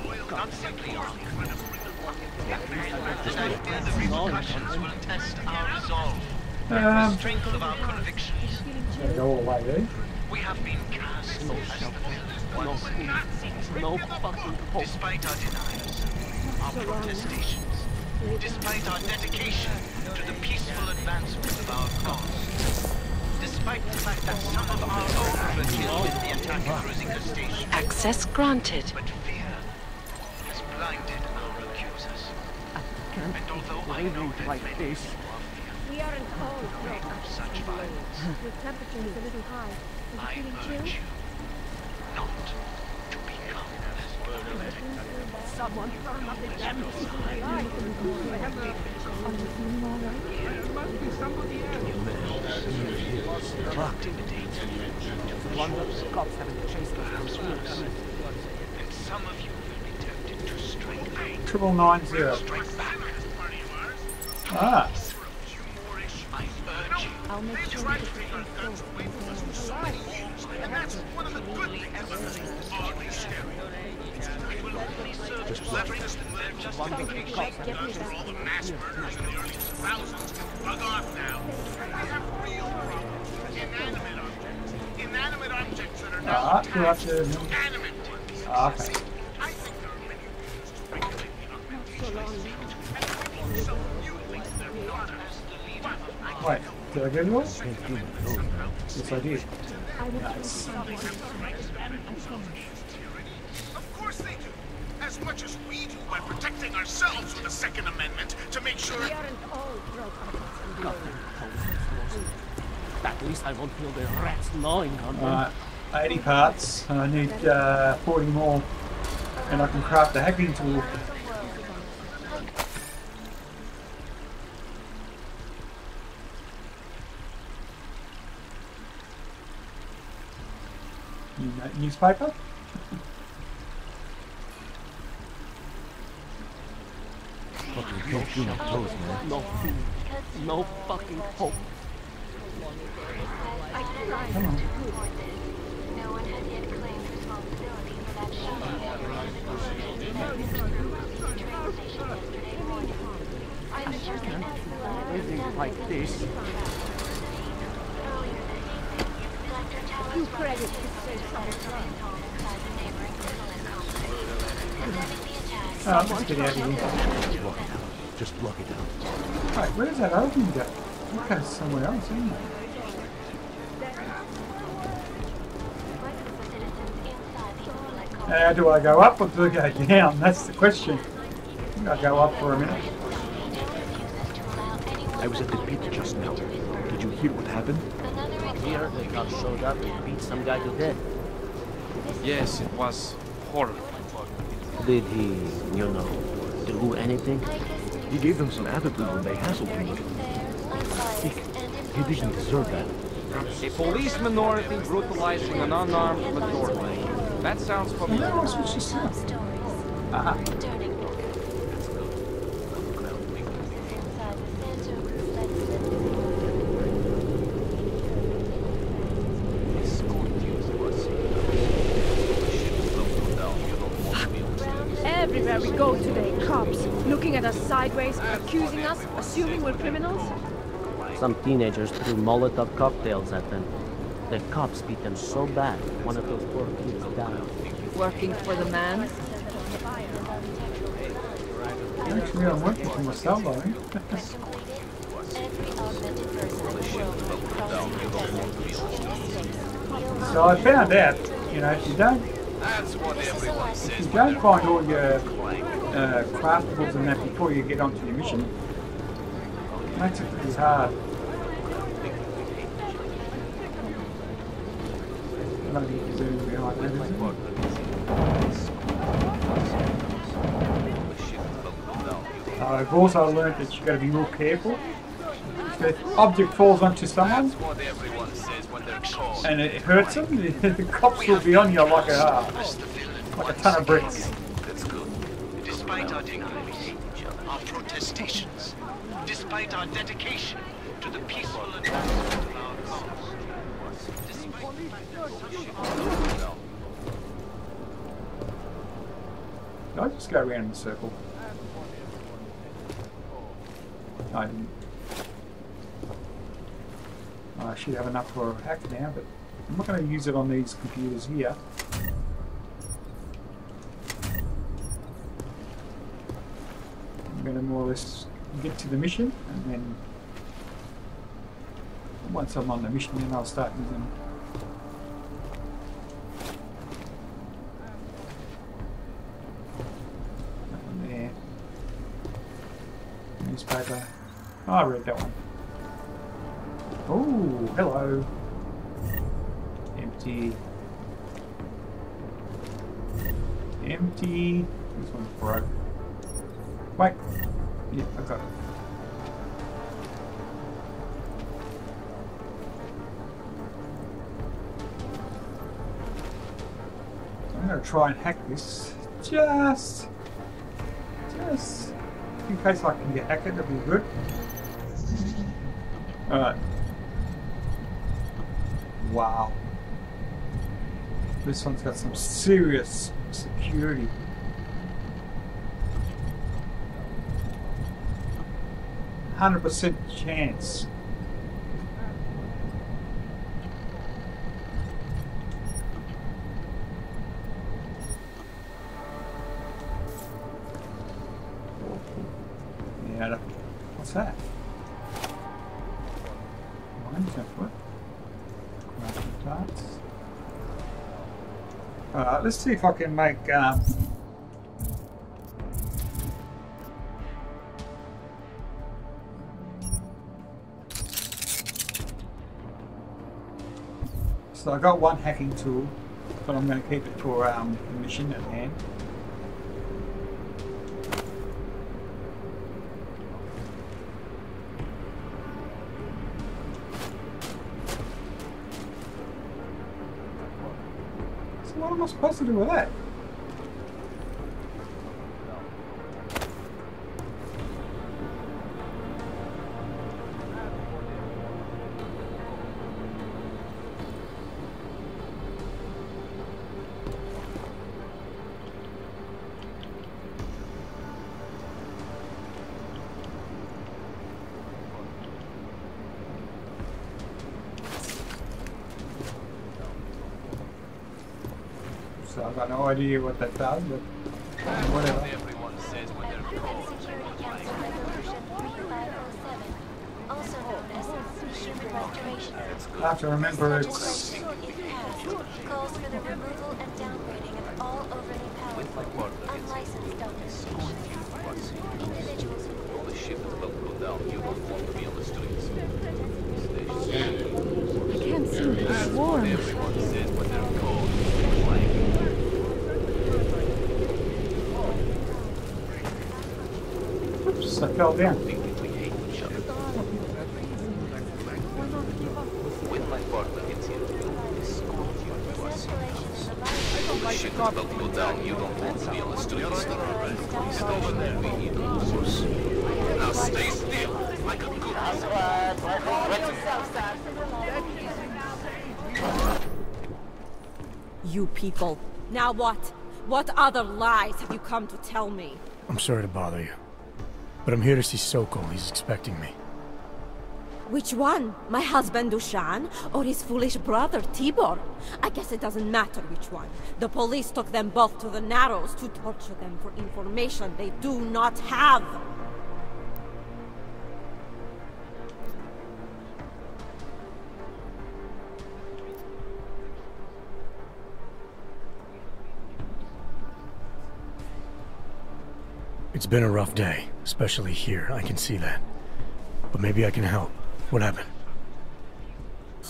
Strength of our convictions. Go all the way, dude. We have been cast as no fucking hope. Despite our denials, our protestations, despite our dedication to the peaceful advancement of our cause, despite the fact that some of our own were killed in the attack at Rosica Station. Access granted. But fear has blinded our accusers. And although I know that like many this. We aren't all afraid of such violence, The temperature is a little high. I urge you not to become as burdened. Someone turn up the damn There must be somebody else. The cops haven't chased us for years. And some of you will be tempted to strike back. 9990. Strike back. Ah. I urge you. I'll make sure Tried to take our guns away from us for so many years, and that's one of the good things about this oddly scary. It will only serve to leverage us in their justification. Guns for all the mass murders in the early 2000s. Bug off now. We have real problems. Inanimate objects that are now attached to animate ones. Okay. I think there are many ways to regulate the augmentation I see, and people so mutely their not as the leader of Wait, did I get yours? Yes, I did. Nice. Of course they do. As much as we do by protecting ourselves with the Second Amendment to make sure. We aren't all drug addicts. At least I won't feel the rats gnawing on them. 80 parts. I need 40 more, and I can craft a hacking tool. Newspaper? No food. No fucking hope. Come on. No one has yet claimed responsibility for that shooting that yesterday morning. I'm sure that Living like this. You credit Oh, let's get out of here. Just block it out. Right, where's that open go? It goes somewhere else, isn't it? How do I go up or do I go down? That's the question. I think I'll go up for a minute. I was at the pit just now. Did you hear what happened? Here, the cop showed up and beat some guy to death. Yes, it was horrible. Did he, you know, do anything? He gave them some attitude when they hassled him. He didn't deserve that. A police minority brutalizing an unarmed majority. That sounds familiar. Yeah, that's what she said. Aha. Everywhere we go today, cops looking at us sideways, accusing us, assuming we're criminals. Some teenagers threw Molotov cocktails at them. The cops beat them so bad, one of those poor kids died. Working for the man? Actually, I'm working for myself, I think. So I found out, you know, if you don't That's what everyone If says. you don't find all your craftables and that before you get onto your mission, it makes it pretty hard. I've also learned that you've got to be more careful. If an object falls onto someone and it hurts them, the cops will be on you like a ton of bricks. That's good. Despite our difficulties, our protestations, despite our dedication to the peaceful advancement of our cause, Did I just go around in a circle? No, I didn't. I should have enough for a hack now, but I'm not going to use it on these computers here. I'm going to more or less get to the mission, and then once I'm on the mission, then I'll start using them. That one there. Newspaper. Oh, I read that one. Oh, hello. Empty. Empty. This one's broke. Wait. Yeah, I got it. I'm going to try and hack this. Just in case I can get hacked, it'll be good. Alright. Wow. This one's got some serious security. %100% chance. Yeah, what's that? Mine's template. Alright, let's see if I can make so I got one hacking tool, but I'm going to keep it for the mission at hand. What am I supposed to do with that? So I've got no idea what that does, but whatever. everyone says when they're Security Council Resolution 3507, also known as Human Restoration. I have to remember it's Legislation, if passed, calls for the removal and downgrading of all overly powerful, unlicensed doctor stations. Individuals who All the shit is about to go down. You don't want to be on the streets. I can't seem to swarm. Everyone says when they're called. oops, I fell down. When my partner gets here, we'll escort you to us. All the shit is about to go down. You don't want to be on the streets. He's over there. We need a horse. Now stay still, like a good You people. Now what? What other lies have you come to tell me? I'm sorry to bother you, but I'm here to see Sokol. He's expecting me. Which one? My husband Dushan, or his foolish brother Tibor? I guess it doesn't matter which one. The police took them both to the Narrows to torture them for information they do not have. It's been a rough day, especially here. I can see that. But maybe I can help. What happened?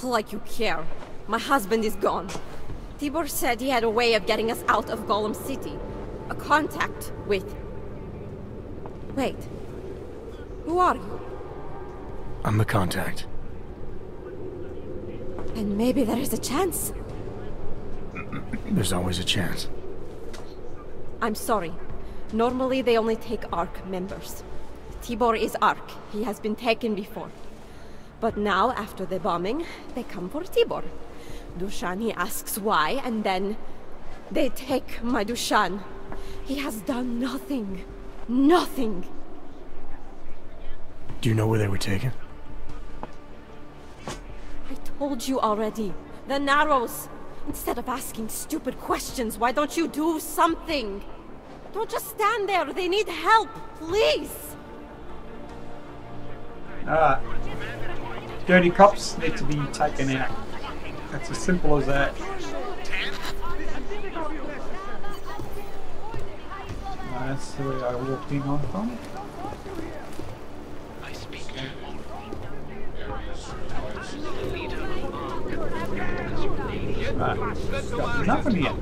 Like you care. My husband is gone. Tibor said he had a way of getting us out of Golem City. A contact with... Wait. Who are you? I'm the contact. And maybe there is a chance. There's always a chance. I'm sorry. Normally they only take ARC members. Tibor is ARC. He has been taken before. But now, after the bombing, they come for Tibor. Dushan, he asks why, and then... they take my Dushan. He has done nothing. Nothing. Do you know where they were taken? I told you already. The Narrows. Instead of asking stupid questions, why don't you do something? Don't just stand there. They need help. Please. Dirty cops need to be taken out. That's as simple as that. That's the way I walked in on from. Got nothing yet.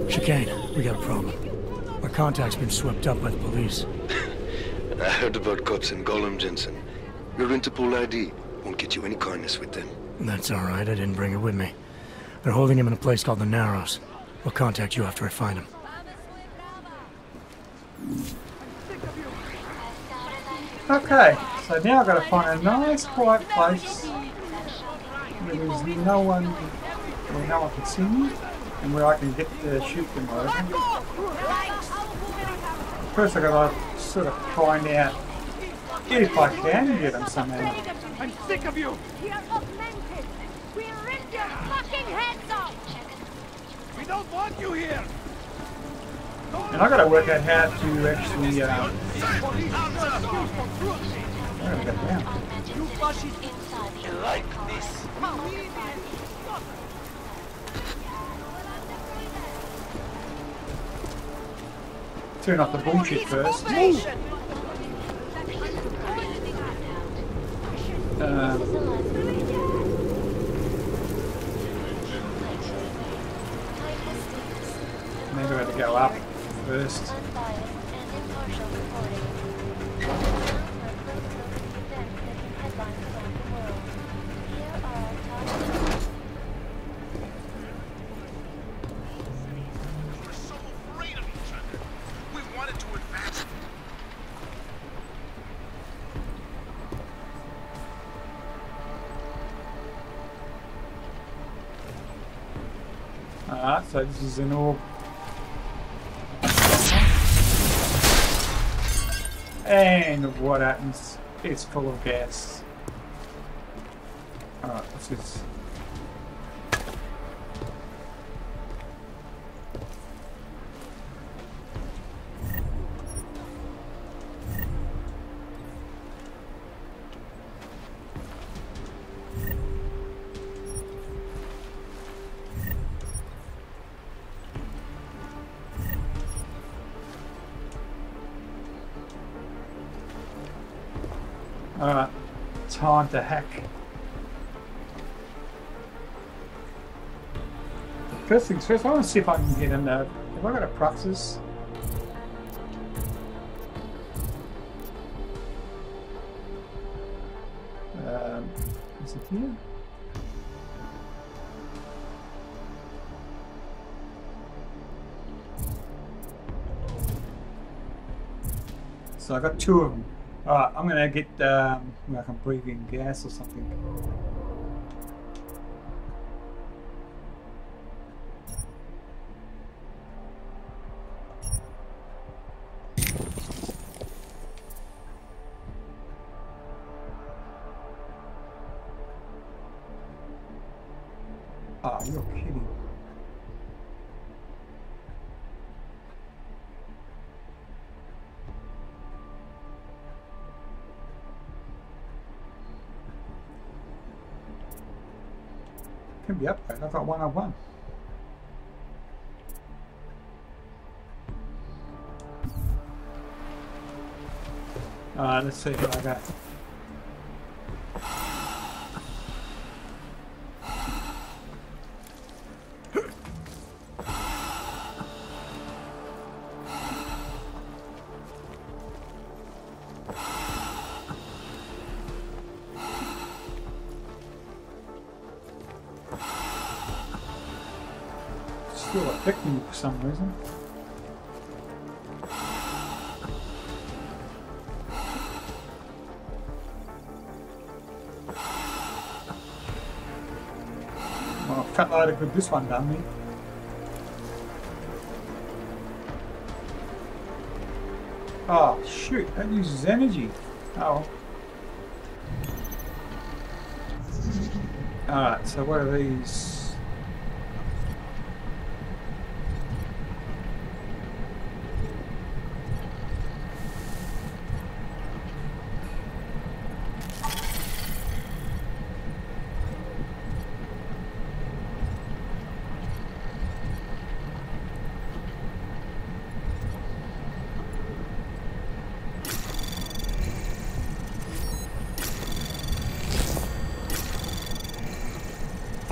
Chicane, we got a problem. Our contact's been swept up by the police. I heard about cops in Golem, Jensen. Your Interpol ID won't get you any kindness with them. That's alright, I didn't bring it with me. They're holding him in a place called the Narrows. I'll contact you after I find him. Okay, so now I've got to find a nice quiet place where there's no one, where no one can see me, and where I can get to shoot them over. First I've got to sort of find out if I can get them somehow. I'm sick of you! You're augmented! We ripped your fucking heads off! We don't want you here! And I've got to work out how to actually, where do I go down? You like this? Turn off the bullshit first. Maybe I have to go up first. So this is an orb. And what happens? It's full of gas. Alright, what's this? Alright, time to hack. First things first, I want to see if I can get in there. Have I got a Proxys? Is it here? So I got two of them. Alright, I'm gonna get where I can breathe in gas or something. Ah, you're kidding. Come Where'd the upgrade? I've got 101. Alright, let's see what I got. Still affecting me for some reason. Well, fat load of good this one done me. Oh shoot, that uses energy. Oh. Alright, so what are these?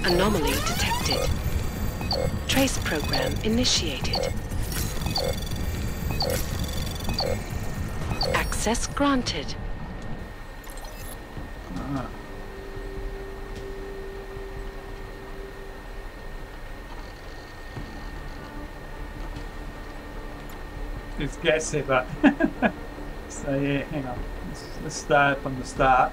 Anomaly detected. Trace program initiated. Access granted. Ah. It's guessy, but so yeah, hang on. Let's start from the start.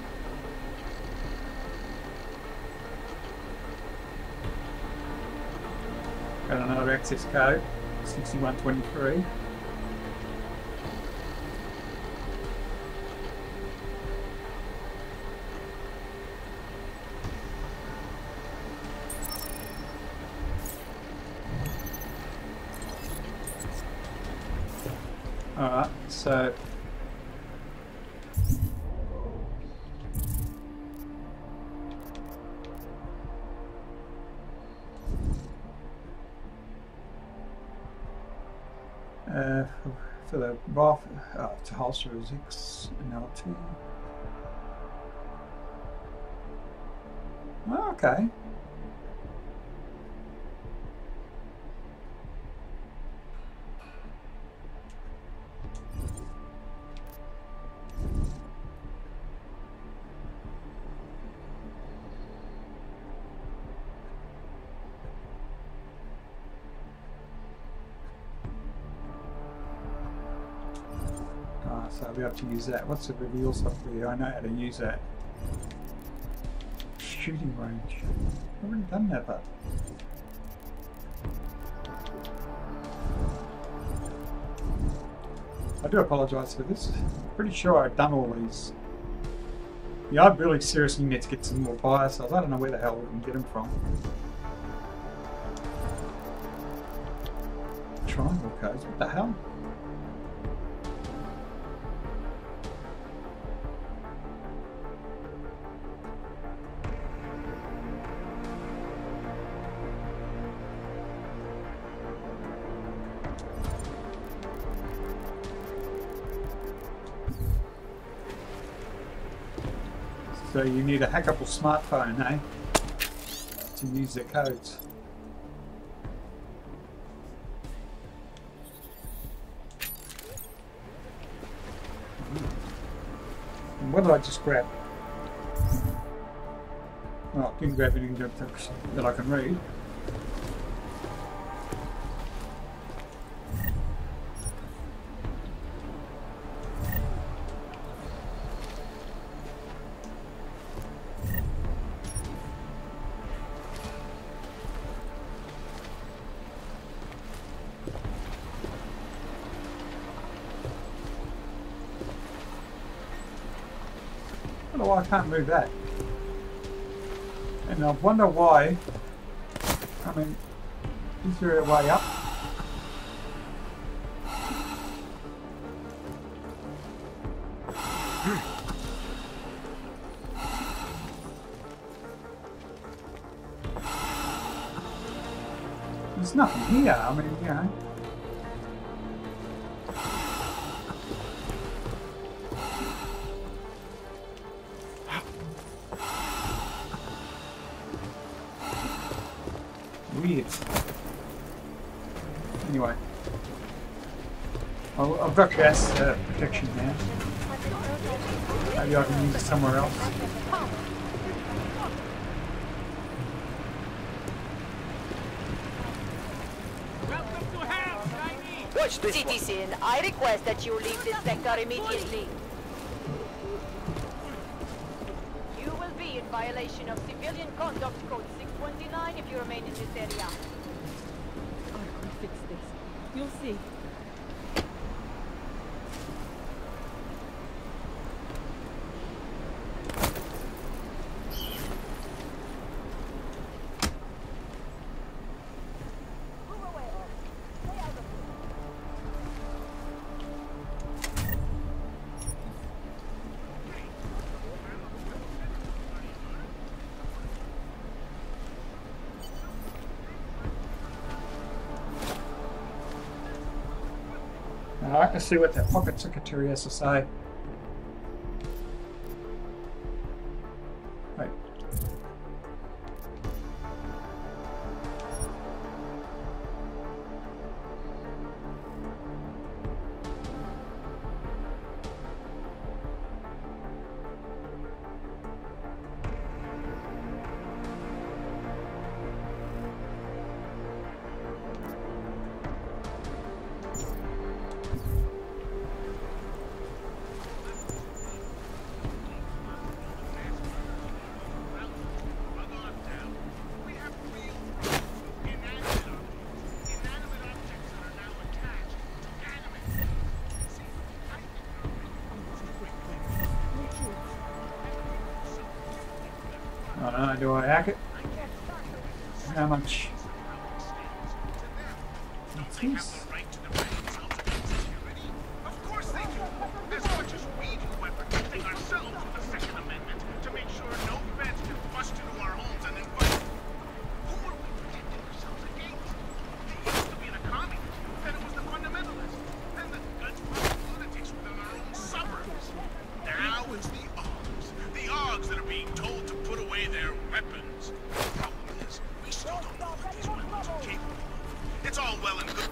Got another access code, 6123. Alright, so for the rifle, to holster is X and LT. Oh, okay. So I'll be able to use that. What's the reveal software? I know how to use that. Shooting range. I've already done that, but I do apologise for this. I'm pretty sure I've done all these. Yeah, I really seriously need to get some more bios. I don't know where the hell we can get them from. Triangle codes, what the hell? So you need a hackable smartphone, eh? To use the codes. And what did I just grab? Well, I didn't grab anything that I can read. Oh, I can't move that. And I wonder why. I mean, is there a way up? There's nothing here. I mean, you know. Weird. Anyway. I've got gas protection now. Maybe I can use it somewhere else. Watch this Citizen, I request that you leave this sector immediately. You will be in violation of Civilian Conduct Code 629 if you remain in this area. I can fix this. You'll see. Alright, let's see what that pocket secretary has to say. Right. I don't know, do I hack it? How much? What's this? Of course they do. As much as we do by protecting ourselves with the Second Amendment to make sure no feds can bust into our homes and invite. Who are we protecting ourselves against? It used to be the communists, then it was the fundamentalists, then the gun-toting lunatics within our own suburbs. Now it's the Augs. The Augs that are being told to put away their weapons. The problem is, we still don't know what these weapons are capable of. It's all well and good.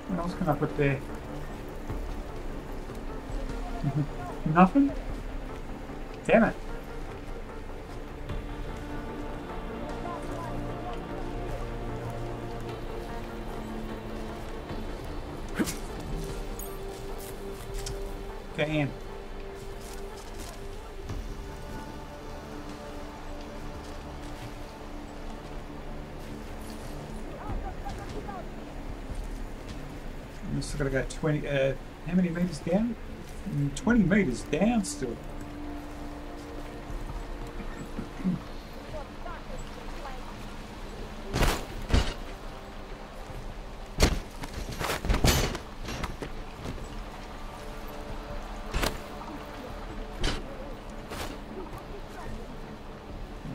What else can I put there? Nothing? Damn it. Get in. I'm just gonna go 20, how many meters down? 20 meters down still.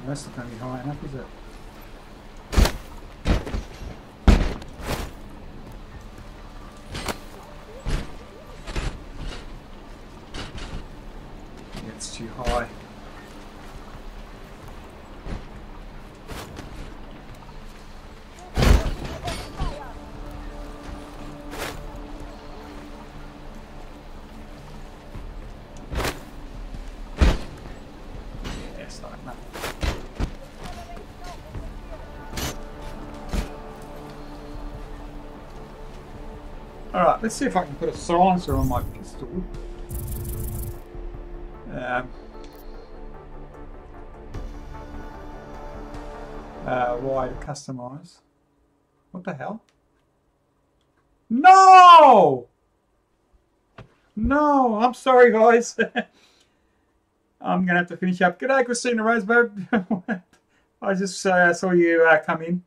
That's not going to be high enough, is it? Yeah, it's too high. Yeah, it's not enough. Alright, let's see if I can put a silencer on my pistol. Why to customize? What the hell? No! No, I'm sorry guys. I'm gonna have to finish up. G'day Christina Rosebud. I just saw you come in.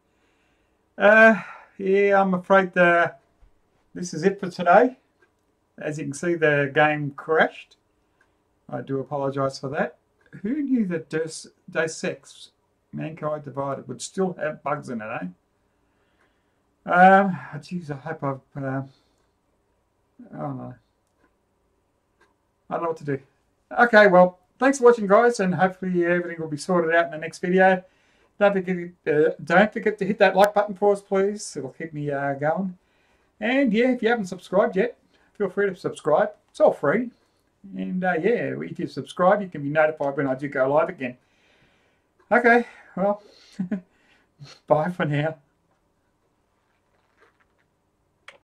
Yeah, I'm afraid this is it for today. As you can see, the game crashed. I do apologise for that. Who knew that Deus Ex Mankind Divided would still have bugs in it, eh? Geez, I hope I've... oh no. I don't know what to do. Okay, well, thanks for watching, guys, and hopefully everything will be sorted out in the next video. Don't forget to hit that like button for us, please. It'll keep me going. And yeah, if you haven't subscribed yet, feel free to subscribe. It's all free. And yeah, if you subscribe, you can be notified when I do go live again. Okay, well, bye for now.